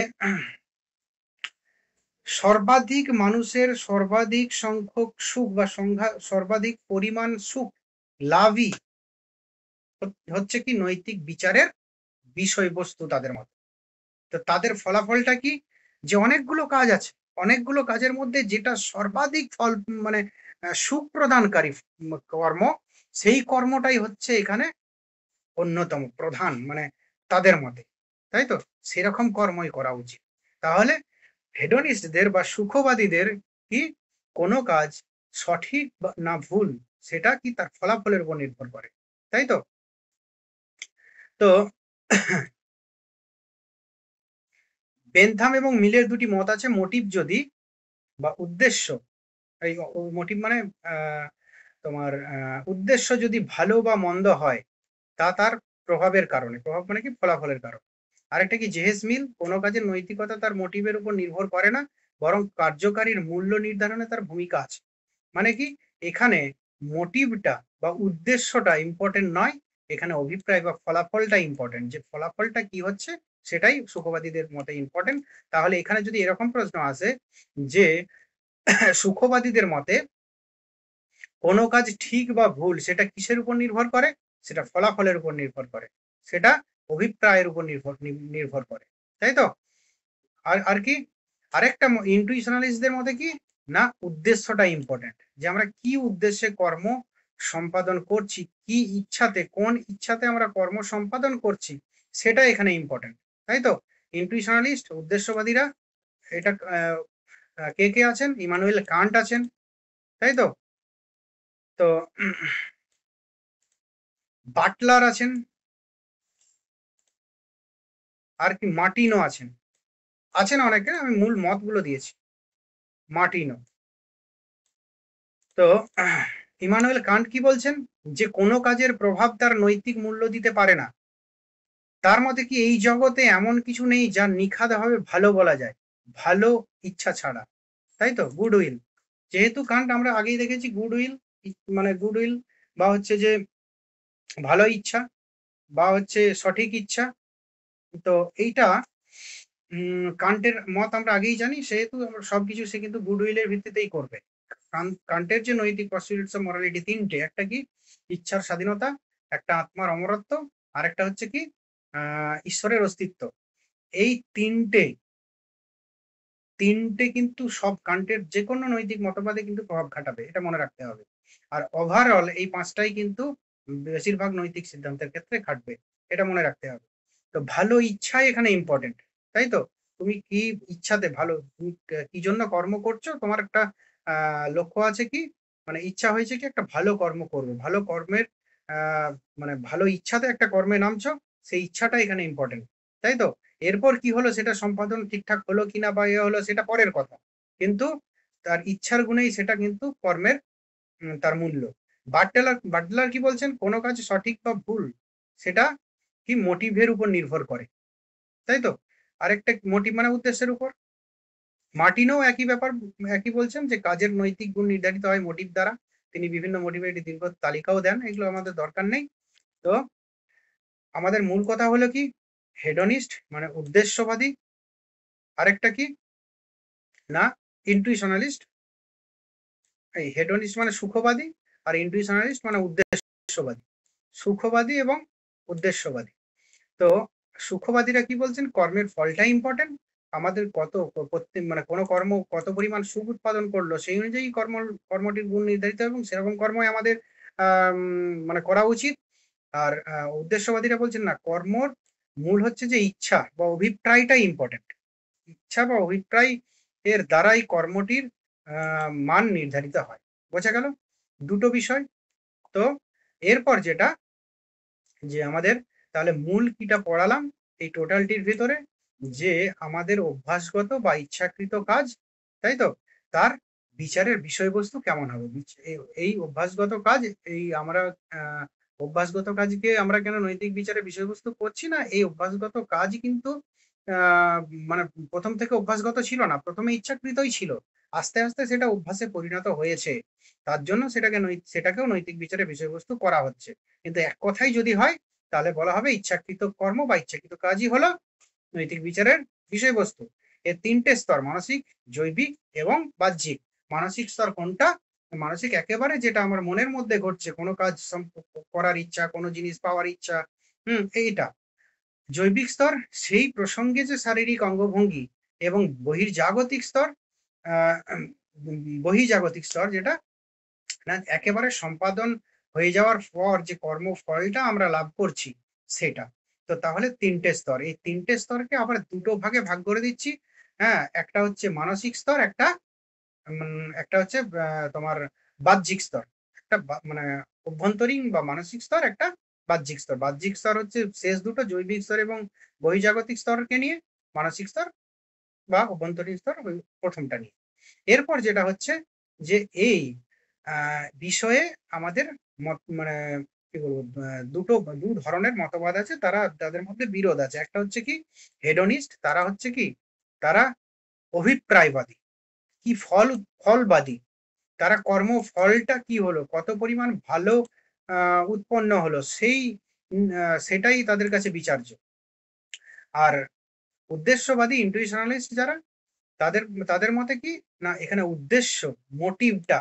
[SPEAKER 1] সর্বাধিক মানুষের সর্বাধিক সংখ্যক সুখ বা সর্বাধিক পরিমাণ সুখ লাভই হচ্ছে কি নৈতিক বিচারের বিষয়বস্তু তাদের মতে। তো তাদের ফলাফলটা কি, যে অনেকগুলো কাজ আছে, অনেকগুলো কাজের মধ্যে যেটা সর্বাধিক ফল মানে সুখ প্রদানকারী কর্ম, সেই কর্মটাই হচ্ছে এখানে অন্যতম প্রধান, মানে তাদের মতে। তাই তো, সেরকম কর্মই করা উচিত। তাহলে হেডোনিস্টদের বা সুখবাদীদের কি, কোনো কাজ সঠিক না ভুল, সেটা কি তার ফলাফলের উপর নির্ভর করে। তাই তো। তো বেনথাম এবং মিলের দুটি মত আছে, মোটিভ যদি বা উদ্দেশ্য, এই মোটিভ মানে তোমার উদ্দেশ্য যদি ভালো বা মন্দ হয়, তা তার প্রভাবের কারণে, প্রভাব মানে কি ফলাফলের কারণ। আরেকটা কি জেহেস মিল, কোনো কাজের নৈতিকতা তার মোটিভের উপর নির্ভর করে না, বরং কার্যকারীর মূল্য নির্ধারণে তার ভূমিকা আছে। মানে কি, এখানে মোটিভটা বা উদ্দেশ্যটা ইম্পর্টেন্ট নয়, এখানে অভিপ্রায় বা ফলাফলটা ইম্পর্টেন্ট, যে ফলাফলটা কি হচ্ছে সেটাই সুখবাদীদের মতে ইম্পর্টেন্ট। তাহলে এখানে যদি এরকম প্রশ্ন আসে যে সুখবাদীদের মতে কোনো কাজ ঠিক বা ভুল সেটা কিসের উপর নির্ভর করে, সেটা ফলাফলের উপর নির্ভর করে, সেটা অভিপ্রায়ের উপর নির্ভর করে। তাই তো। আর আর কি, আরেকটা ইনটুইশনালিস্টদের মতে কি না, উদ্দেশ্যটা ইম্পর্টেন্ট, যে আমরা কি উদ্দেশ্যে কর্ম সম্পাদন করছি, কি ইচ্ছাতে, কোন ইচ্ছাতে আমরা কর্ম সম্পাদন করছি, সেটা এখানে ইম্পর্টেন্ট। তাই তো, ইনটুইশনালিস্ট উদ্দেশ্যবাদীরা, এটা কে কে আছেন, ইমানুয়েল কান্ট আছেন। তাই তো। তো বাটলার আছেন, আর কি মার্টিনো আছেন, আছেন অনেকে, আমি মূল মতগুলো দিয়েছি। মার্টিনো। তো ইমানুয়েল কান্ট কি বলছেন, যে কোনো কাজের প্রভাব তার নৈতিক মূল্য দিতে পারে না। তার মতে কি, এই জগতে এমন কিছু নেই যা নিখাদভাবে ভালো বলা যায়, ভালো ইচ্ছা ছাড়া। তাই তো, গুডউইল, যেহেতু কান্ট আমরা আগেই দেখেছি গুডউইল মানে গুডউইল বা হচ্ছে যে ভালো ইচ্ছা বা হচ্ছে সঠিক ইচ্ছা। তো এইটা কান্টের মত আমরা আগেই জানি, সেহেতু সবকিছু সে কিন্তু গুডউইলের ভিত্তিতেই করবে। কান্টের যে নৈতিক পসিবিলিটিস অফ মরালিটি তিনটে, একটা কি ইচ্ছার স্বাধীনতা, একটা আত্মার অমরত্ব, আর একটা হচ্ছে কি ঈশ্বরের অস্তিত্ব। এই তিনটে তিনটে কিন্তু সব কান্টের যে কোনো নৈতিক মতবাদে কিন্তু প্রভাব খাটাবে, এটা মনে রাখতে হবে। আর ওভারঅল এই পাঁচটাই কিন্তু বেশিরভাগ নৈতিক সিদ্ধান্তের ক্ষেত্রে খাটবে, এটা মনে রাখতে হবে। তো ভালো ইচ্ছাই এখানে ইম্পর্টেন্ট। তাই তো, তুমি কি ইচ্ছাতে ভালো, তুমি কি জন্য কর্ম করছো, তোমার একটা লক্ষ্য আছে কি, মানে ইচ্ছা হয়েছে কি একটা ভালো কর্ম করবো, ভালো কর্মের আহ মানে ভালো ইচ্ছাতে একটা কর্মে নামছো, সেই ইচ্ছাটা এখানে ইম্পর্টেন্ট। তাই তো। এরপর কি হলো সেটা সম্পাদন ঠিকঠাক হলো কিনা বা হলো সেটা পরের কথা, কিন্তু তার ইচ্ছার গুণেই সেটা কিন্তু কর্মের তার মূল্য। বাটলার কি বলছেন, কোনো কাজ সঠিক বা ভুল সেটা কি মোটিভের উপর নির্ভর করে। তাই তো, আরেকটা মোটিভ মানে উদ্দেশ্যের উপর। মার্টিনো একই ব্যাপার, একই বলছেন, যে কাজের নৈতিক গুণ নির্ধারিত হয় মোটিভ দ্বারা। তিনি বিভিন্ন মোটিভের একটি দীর্ঘ তালিকাও দেন, এগুলো আমাদের দরকার নেই। তো আমাদের মূল কথা হলো কি, হেডনিস্ট মানে উদ্দেশ্যবাদী, আরেকটা কি না ইনটুইশনালিস্ট এই হেডনিস্ট মানে সুখবাদী, আর ইন্টুইশনালিস্ট মানে উদ্দেশ্যবাদী। সুখবাদী এবং উদ্দেশ্যবাদী। তো সুখবাদীরা কি বলছেন, কর্মের ফলটা ইম্পর্টেন্ট, আমাদের কত প্রত্যেক মানে কোনো কর্ম কত পরিমাণ সুখ উৎপাদন করলো সেই অনুযায়ী কর্মটির গুণ নির্ধারিত এবং সেরকম কর্মই আমাদের মানে করা উচিত। আর উদ্দেশ্যবাদীরা বলছেন না, কর্মর মূল হচ্ছে যে ইচ্ছা বা অভিপ্রায়টাই ইম্পর্টেন্ট। ইচ্ছা বা অভিপ্রায় এর দ্বারাই কর্মটির মান নির্ধারিত হয়। বোঝা গেল দুটো বিষয়। তো এরপর যেটা, যে আমাদের তাহলে মূল কিটা পড়ালাম এই টোটালটির ভিতরে, যে আমাদের অভ্যাসগত বা ইচ্ছাকৃত কাজ, তাই তো, তার বিচারের বিষয়বস্তু কেমন হবে। এই অভ্যাসগত কাজ, এই আমরা অভ্যাসগত কাজকে আমরা কেন নৈতিক বিচারের বিষয়বস্তু করছি না, এই অভ্যাসগত কাজ কিন্তু মানে প্রথম থেকে অভ্যাসগত ছিল না, প্রথমে ইচ্ছাকৃতই ছিল, আস্তে আস্তে সেটা অভ্যাসে পরিণত হয়েছে, তার জন্য সেটাকেও নৈতিক বিচারের বিষয়বস্তু করা হচ্ছে। কিন্তু এক কথাই যদি হয় তাহলে বলা হবে ইচ্ছাকৃত কর্ম বা ইচ্ছাকৃত কাজই হলো নৈতিক বিচারের বিষয়বস্তু। এর তিনটে স্তর, মানসিক, জৈবিক এবং বাহ্যিক। মানসিক স্তর কোনটা, মানসিক একেবারে যেটা আমার মনের মধ্যে ঘটছে, কোনো কাজ করার ইচ্ছা, কোনো জিনিস পাওয়ার ইচ্ছা, এইটা। জৈবিক স্তর সেই প্রসঙ্গে যে শারীরিক অঙ্গভঙ্গি, এবং বহির্জাগতিক স্তর, বহির্জাগতিক স্তর যেটা না একেবারে সম্পাদন হয়ে যাওয়ার পর যে কর্মফলটা আমরা লাভ করছি সেটা। তো তাহলে তিনটে স্তর, এই তিনটে স্তরকে আবার দুটো ভাগে ভাগ করে দিচ্ছি। হ্যাঁ, একটা হচ্ছে মানসিক স্তর, একটা হচ্ছে তোমার বাহ্যিক স্তর। একটা মানে অভ্যন্তরীণ বা মানসিক স্তর, একটা বাহ্যিক স্তর। বাহ্যিক স্তর হচ্ছে শেষ দুটো, জৈবিক স্তর এবং বহির্জাগতিক স্তরকে নিয়ে, মানসিক স্তর বা অভ্যন্তরীণ স্তর ওই প্রথমটা নিয়ে। এরপর যেটা হচ্ছে যে এই বিষয়ে আমাদের মানে কি বলবো, দু ধরনের মতবাদ আছে, তাদের মধ্যে বিরোধ আছে। একটা হচ্ছে কি হেডনিস্ট, তারা হচ্ছে কি, তারা অভিপ্রায়বাদী, কি ফলবাদী, তারা কর্ম ফলটা কি হলো, কত পরিমাণ ভালো উৎপন্ন হলো সেটাই তাদের কাছে বিচার্য। আর উদ্দেশ্যবাদী ইন্টুইশনালিস্ট যারা, তাদের তাদের মতে কি না, এখানে উদ্দেশ্য, মোটিভটা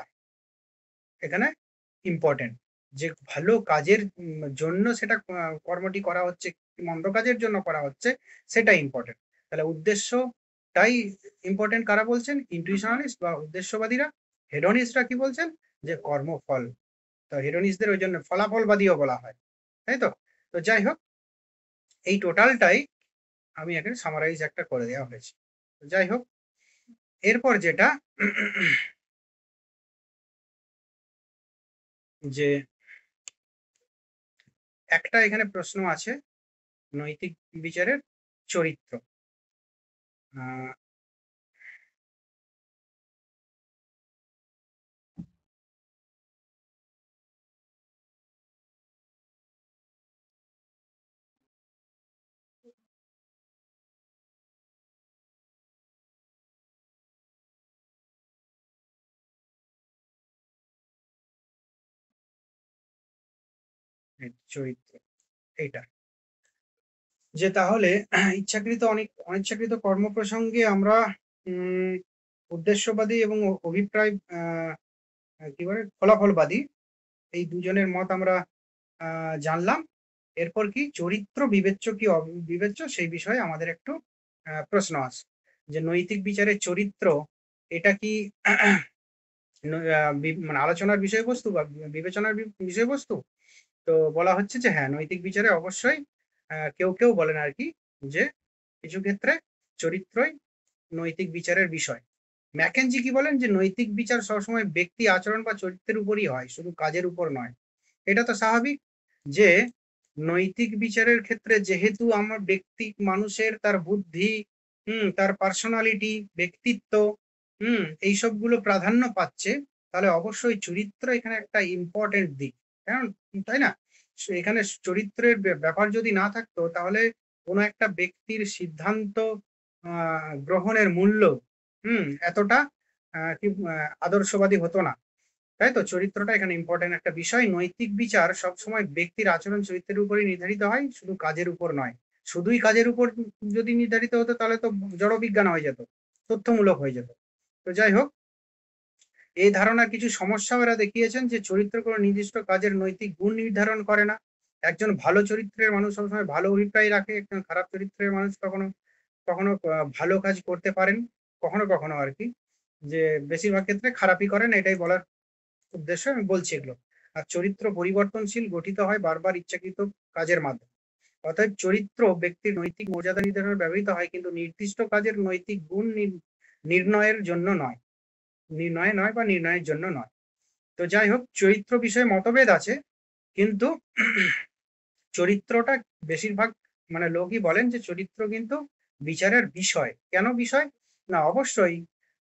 [SPEAKER 1] এখানে ইম্পর্টেন্ট, যে ভালো কাজের জন্য সেটা কর্মটি করা হচ্ছে, মন্দ কাজের জন্য করা হচ্ছে, সেটা ইম্পর্টেন্ট। তাহলে উদ্দেশ্যটাই ইম্পর্টেন্ট কারা বলছেন, ইন্টুইশনালিস্ট বা উদ্দেশ্যবাদীরা। হেডনিস্টরা কি বলছেন, যে কর্মফল। তো হেডনিস্টদের ওই জন্য ফলাফলবাদীও বলা হয়, তাই তো। তো যাই হোক, এই টোটালটাই আমি এখানে সামারাইজ একটা করে দেওয়া হয়েছে। যাই হোক, এরপর যেটা যে একটা এখানে প্রশ্ন আছে, নৈতিক বিচারের চরিত্র। চরিত্র এইটা, যে তাহলে ইচ্ছাকৃত অনিচ্ছাকৃত কর্ম প্রসঙ্গে আমরা উদ্দেশ্যবাদী এবং অভিপ্রায় কি বলে ফলাফলবাদী, এই দুজনের মত আমরা জানলাম। এরপর কি চরিত্র বিবেচ্য কি অবিবেচ্য সেই বিষয়ে আমাদের একটু প্রশ্ন আছে, যে নৈতিক বিচারের চরিত্র এটা কি মানে আলোচনার বিষয়বস্তু বা বিবেচনার বিষয়বস্তু। তো বলা হচ্ছে যে হ্যাঁ, নৈতিক বিচারে অবশ্যই কেউ কেউ বলেন আর কি, যে কিছু ক্ষেত্রে চরিত্রই নৈতিক বিচারের বিষয়। ম্যাকেনজি কি বলেন, যে নৈতিক বিচার সবসময় ব্যক্তি আচরণ বা চরিত্রের উপরই হয়, শুধু কাজের উপর নয়। এটা তো স্বাভাবিক, যে নৈতিক বিচারের ক্ষেত্রে যেহেতু আমার ব্যক্তি মানুষের তার বুদ্ধি, তার পার্সোনালিটি, ব্যক্তিত্ব, এইসবগুলো প্রাধান্য পাচ্ছে, তাহলে অবশ্যই চরিত্র এখানে একটা ইম্পর্টেন্ট দিক, তাই না। এখানে চরিত্রের ব্যাপার যদি না থাকতো, তাহলে কোনো একটা ব্যক্তির সিদ্ধান্ত গ্রহণের মূল্য এতটা কি আদর্শবাদী হতো না, তাই তো। চরিত্রটা এখানে ইম্পর্টেন্ট একটা বিষয়। নৈতিক বিচার সবসময় ব্যক্তির আচরণ চরিত্রের উপরই নির্ধারিত হয়, শুধু কাজের উপর নয়। শুধুই কাজের উপর যদি নির্ধারিত হতো তাহলে তো জড়বিজ্ঞান হয়ে যেত, তথ্যমূলক হয়ে যেত। তো যাই হোক, এই ধারণার কিছু সমস্যাও এরা দেখিয়েছেন যে চরিত্র কোনো নির্দিষ্ট কাজের নৈতিক গুণ নির্ধারণ করে না। একজন ভালো চরিত্রের মানুষ সবসময় ভালো অভিপ্রায় রাখে, একজন খারাপ চরিত্রের মানুষ কখনো কখনো ভালো কাজ করতে পারেন, কখনো কখনো আর কি, যে বেশিরভাগ ক্ষেত্রে খারাপই করেন, এটাই বলার উদ্দেশ্যে আমি বলছি এগুলো। আর চরিত্র পরিবর্তনশীল, গঠিত হয় বারবার ইচ্ছাকৃত কাজের মাধ্যমে। অতএব চরিত্র ব্যক্তির নৈতিক মর্যাদা নির্ধারণে ব্যবহৃত হয়, কিন্তু নির্দিষ্ট কাজের নৈতিক গুণ নির্ণয়ের জন্য নয়, বা নির্ণয়ের জন্য নয়। তো যাই হোক, চরিত্র বিষয়ে মতভেদ আছে, কিন্তু চরিত্রটা বেশিরভাগ মানে লোকই বলেন যে চরিত্র কিন্তু বিচারের বিষয়। কেন বিষয়? না, অবশ্যই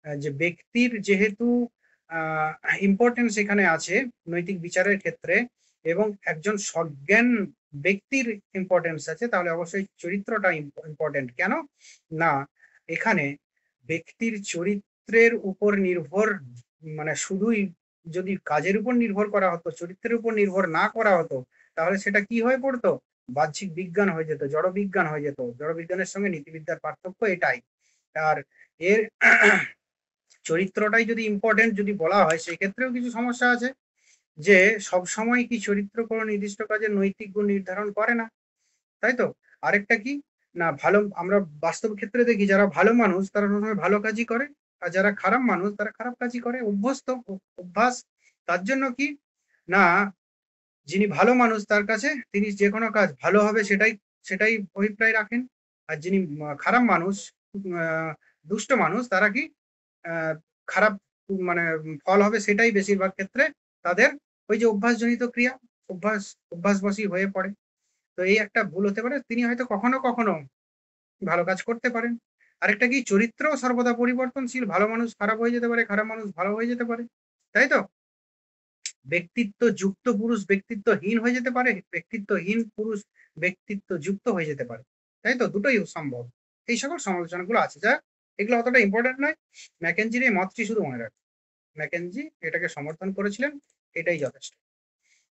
[SPEAKER 1] যে ব্যক্তির যেহেতু ইম্পর্টেন্স এখানে আছে নৈতিক বিচারের ক্ষেত্রে, এবং একজন সজ্ঞান ব্যক্তির ইম্পর্টেন্স আছে, তাহলে অবশ্যই চরিত্রটা ইম্পর্টেন্ট। কেন না, এখানে ব্যক্তির চরিত্রের উপর নির্ভর, মানে শুধুই যদি কাজের উপর নির্ভর করা হতো, চরিত্রের উপর নির্ভর না করা হতো, তাহলে সেটা কি হয়ে পড়তো? বাহ্যিক বিজ্ঞান হয়ে যেত, জড় বিজ্ঞান হয়ে যেত। জড় বিজ্ঞানের সঙ্গে নীতিবিদ্যার পার্থক্য এটাই। আর এর চরিত্রটাই যদি ইম্পর্টেন্ট যদি বলা হয়, সেই ক্ষেত্রেও কিছু সমস্যা আছে, যে সব সময় কি চরিত্র কোনো নির্দিষ্ট কাজের নৈতিক গুণ নির্ধারণ করে না, তাই তো? আরেকটা কি না, ভালো আমরা বাস্তব ক্ষেত্রে দেখি যারা ভালো মানুষ তারা সবসময় ভালো কাজই করে, আর যারা খারাপ মানুষ তারা খারাপ কাজই করে, অভ্যস্ত, অভ্যাস। তার জন্য কি না, যিনি ভালো মানুষ তার কাছে তিনি যে কোনো কাজ ভালো হবে সেটাই সেটাই অভিপ্রায় রাখেন। আর যিনি খারাপ মানুষ, দুষ্ট মানুষ, তারা কি খারাপ মানে ফল হবে সেটাই বেশিরভাগ ক্ষেত্রে তাদের ওই যে অভ্যাসজনিত ক্রিয়া, অভ্যাসবশী হয়ে পড়ে। তো এই একটা ভুল হতে পারে, তিনি হয়তো কখনো কখনো ভালো কাজ করতে পারেন। আরেকটা কি, চরিত্র সর্বদা পরিবর্তনশীল, ভালো মানুষ খারাপ হয়ে যেতে পারে, খারাপ মানুষ ভালো হয়ে যেতে পারে, তাই তো? ব্যক্তিত্ব যুক্ত পুরুষ ব্যক্তিত্বহীন হয়ে যেতে পারে, ব্যক্তিত্বহীন পুরুষ ব্যক্তিত্ব যুক্ত হয়ে যেতে পারে, তাই তো? দুটোই সম্ভব। এই সকল সমালোচনাগুলো আছে, যা এগুলো অতটা ইম্পর্টেন্ট নয়। ম্যাকেনজির এই মতটি শুধু মনে রাখ, ম্যাকেনজি এটাকে সমর্থন করেছিলেন, এটাই যথেষ্ট।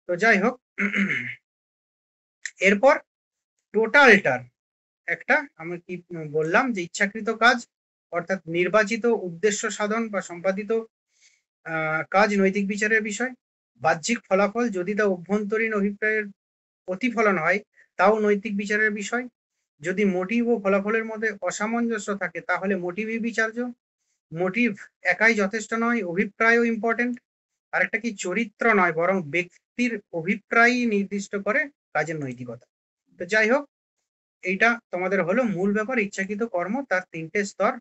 [SPEAKER 1] তো যাই হোক, এরপর টোটালটার একটা আমি কি বললাম, যে ইচ্ছাকৃত কাজ অর্থাৎ নির্বাচিত উদ্দেশ্য সাধন বা সম্পাদিত কাজ নৈতিক বিচারের বিষয়। বাহ্যিক ফলাফল যদি তা অভ্যন্তরীণ অভিপ্রায়ের প্রতিফলন হয়, তাও নৈতিক বিচারের বিষয়। যদি মোটিভ ও ফলাফলের মধ্যে অসামঞ্জস্য থাকে, তাহলে মোটিভই বিচার্য। মোটিভ একাই যথেষ্ট নয়, অভিপ্রায়ও ইম্পর্টেন্ট। আরেকটা কি, চরিত্র নয় বরং ব্যক্তির অভিপ্রায়ই নির্দিষ্ট করে কাজের নৈতিকতা। তো যাই হোক, এইটা তোমাদের হলো মূল ব্যাপার, ইচ্ছাকৃত কর্ম তার তিনটে স্তর,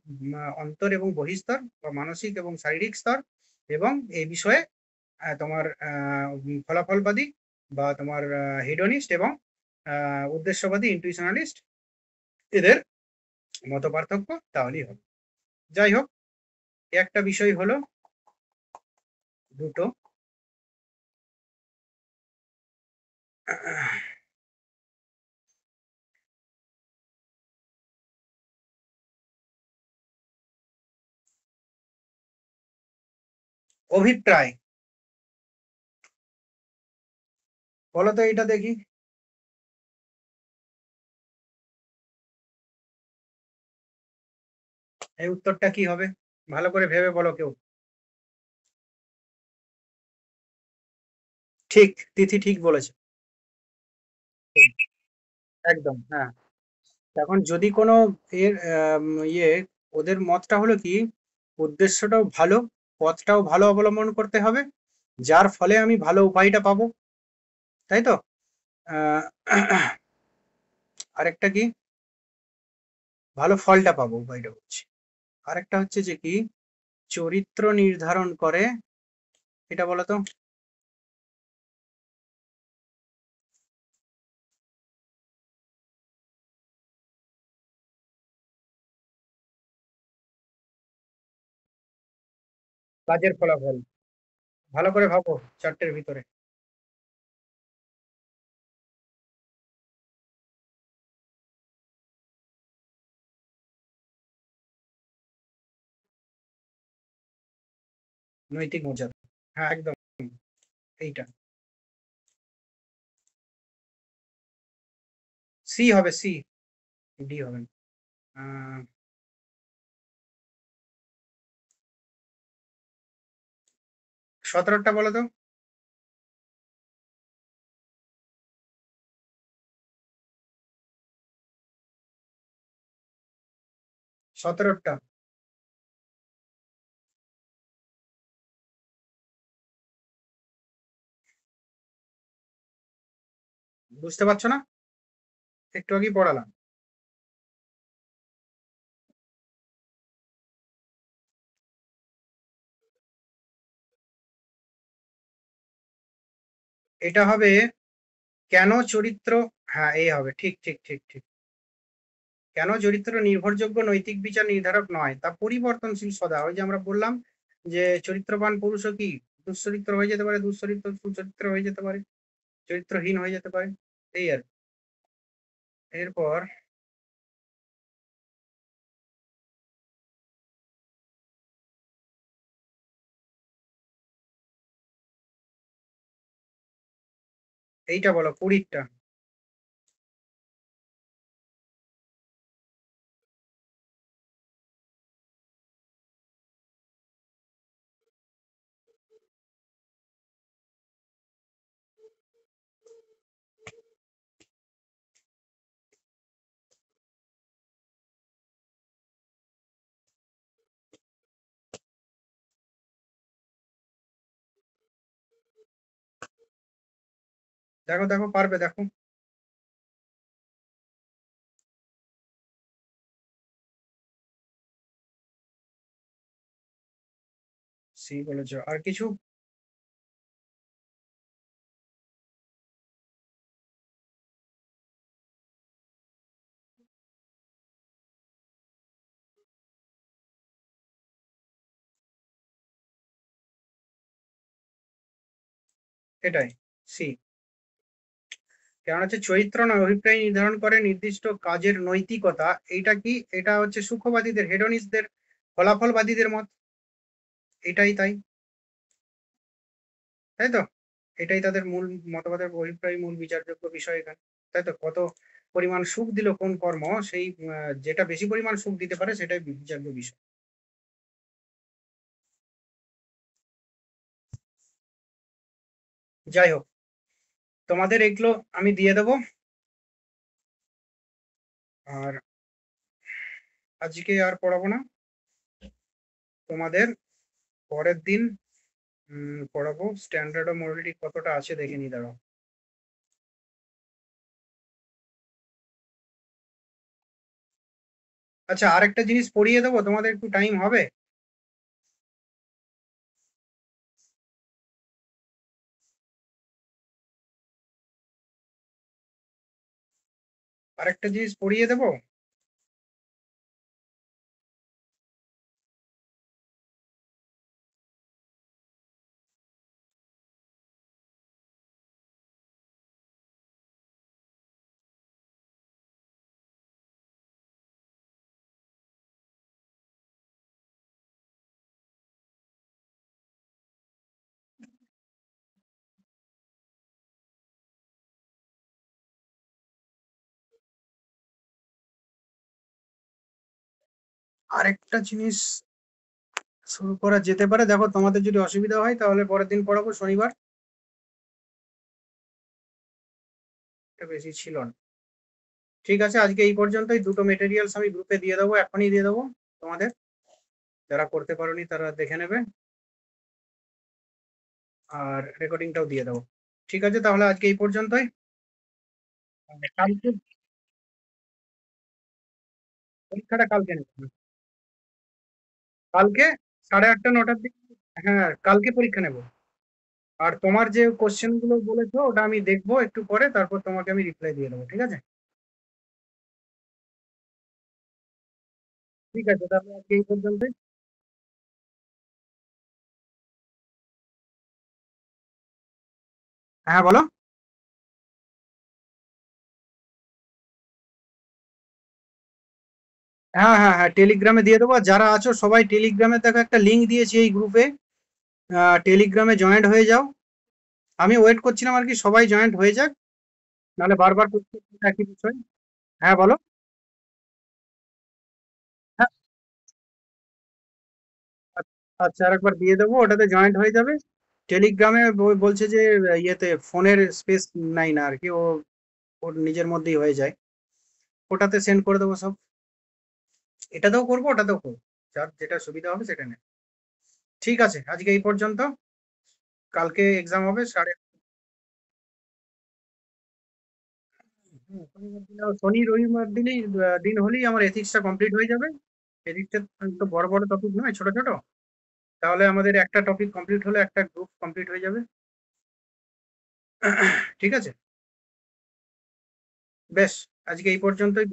[SPEAKER 1] অন্তর এবং বহিস্তর বা মানসিক এবং শারীরিক স্তর, এবং এই বিষয়ে তোমার ফলাফলবাদী বা তোমার হেডনিস্ট এবং উদ্দেশ্যবাদী ইন্টুইশনালিস্ট, এদের মত পার্থক্য তাহলেই হবে। যাই হোক, একটা বিষয় হলো দুটো অভিপ্রায়, বলো তো এটা দেখি। এই উত্তরটা কি হবে, ভালো করে ভেবে বলো কেউ। ঠিক, তিথি ঠিক বলেছে। একদম, হ্যাঁ। এখন যদি কোনো এর ইয়ে, ওদের মতটা হলো কি, উদ্দেশ্যটাও ভালো, পথটাও ভালো অবলম্বন করতে হবে, যার ফলে আমি ভালো উপায়টা পাবো, তাই তো? আহ, আরেকটা কি, ভালো ফলটা পাবো, উপায়টা হচ্ছে। আরেকটা হচ্ছে যে কি, চরিত্র নির্ধারণ করে, এটা বলো তো। কাজের ফলাফল, ভালো করে ভাবো, চারটের ভিতরে। নৈতিক মর্যাদা, হ্যাঁ একদম, এইটা সি হবে, সি, ডি হবে না। আহ, 17টা বলো তো। 17টা। বুঝতে পারছো না? একটু আগেই পড়ালাম। এটা হবে কেন চরিত্র। হ্যাঁ, এই হবে, ঠিক ঠিক ঠিক ঠিক। কেন চরিত্র নির্ভরযোগ্য নৈতিক বিচার নির্ধারক নয়, তা পরিবর্তনশীল সদা। ওই যে আমরা বললাম যে চরিত্রবান পুরুষও কি দুশ্চরিত্র হয়ে যেতে পারে, দুশ্চরিত্র সুচরিত্র হয়ে যেতে পারে, চরিত্রহীন হয়ে যেতে পারে। এই আর কি। এরপর এইটা বলো, 20টা। দেখো দেখো, পারবে, দেখো। সি বলেছ, আর কিছু? এটাই, সি। কারণ হচ্ছে চরিত্র নয়, অভিপ্রায় নির্ধারণ করে নির্দিষ্ট কাজের নৈতিকতা। এইটা কি? এটা হচ্ছে সুখবাদীদের, হেডনিস্টদের, ফলাফলবাদীদের মত। এটাই তাই, তাই তো। এটাই তাদের মূল মতবাদের অভিপ্রায়, মূল বিচারযোগ্য বিষয় এখানে। তাই তো, কত পরিমাণ সুখ দিল কোন কর্ম, সেই যেটা বেশি পরিমাণ সুখ দিতে পারে সেটাই বিচার্য বিষয়। যাই হোক, তোমাদের এগুলো আমি দিয়ে দেবো। আর আজকে আর পড়াবো না তোমাদের। পরের দিন পড়াবো। স্ট্যান্ডার্ড ও মোরালিটি কতটা আছে দেখে নি, দাঁড়াও। আচ্ছা, আরেকটা জিনিস পড়িয়ে দেবো, তোমাদের একটু টাইম হবে? আরেকটা জিনিস পড়িয়ে দেবো। আরেকটা জিনিস শুরু করা যেতে পারে, দেখো তোমাদের যদি অসুবিধা হয় তাহলে পরের দিন পড়াবো, শনিবার। এটা বেশি ছিল না। ঠিক আছে, আজকে এই পর্যন্তই। দুটো মেটেরিয়ালস আমি গ্রুপে দিয়ে দেবো, এখনই দিয়ে দেবো তোমাদের। যারা করতে পারোনি তারা দেখে নেবে। আর রেকর্ডিংটাও দিয়ে দেবো। ঠিক আছে, তাহলে আজকে এই পর্যন্তই। কালকে পরীক্ষাটা কালকে নেব। কালকে 8:30 9টার দিকে। হ্যাঁ, কালকে পরীক্ষা নেব। আর তোমার যে কোশ্চেন গুলো বলেছো ওটা আমি দেখবো একটু পরে, তারপর তোমাকে আমি রিপ্লাই দিয়ে দেবো, ঠিক আছে? ঠিক আছে, তাহলে আজকে এই পর্যন্তই। হ্যাঁ, বলো। হ্যাঁ হ্যাঁ হ্যাঁ, টেলিগ্রামে দিয়ে দেবো। আর যারা আছো সবাই টেলিগ্রামে, দেখো একটা লিঙ্ক দিয়েছি এই গ্রুপে, টেলিগ্রামে জয়েন্ট হয়ে যাও। আমি ওয়েট করছিলাম আর কি, সবাই জয়েন্ট হয়ে যাক, নাহলে বারবার করতে করতে একই বিষয়। হ্যাঁ, বলো। হ্যাঁ, আচ্ছা, আরেকবার দিয়ে দেবো, ওটাতে জয়েন্ট হয়ে যাবে। টেলিগ্রামে বলছে যে ইয়েতে ফোনের স্পেস নাই না আর কি, ও ওর নিজের মধ্যেই হয়ে যায়। ওটাতে সেন্ড করে দেবো সব। এটাতেও করবো, ওটাতেও করবো, যার যেটা সুবিধা হবে সেটা নেই। ঠিক আছে, আজকে এই পর্যন্ত। কালকে এক্সাম হবে শনি রবিবার দিনেই দিন হলেই আমার এথিক্সটা কমপ্লিট হয়ে যাবে। এথিক্সটা তো বড় বড় টপিক নয়, ছোট ছোট। তাহলে আমাদের একটা টপিক কমপ্লিট হলে একটা গ্রুপ কমপ্লিট হয়ে যাবে। ঠিক আছে, বেশ, আজকে এই পর্যন্তই।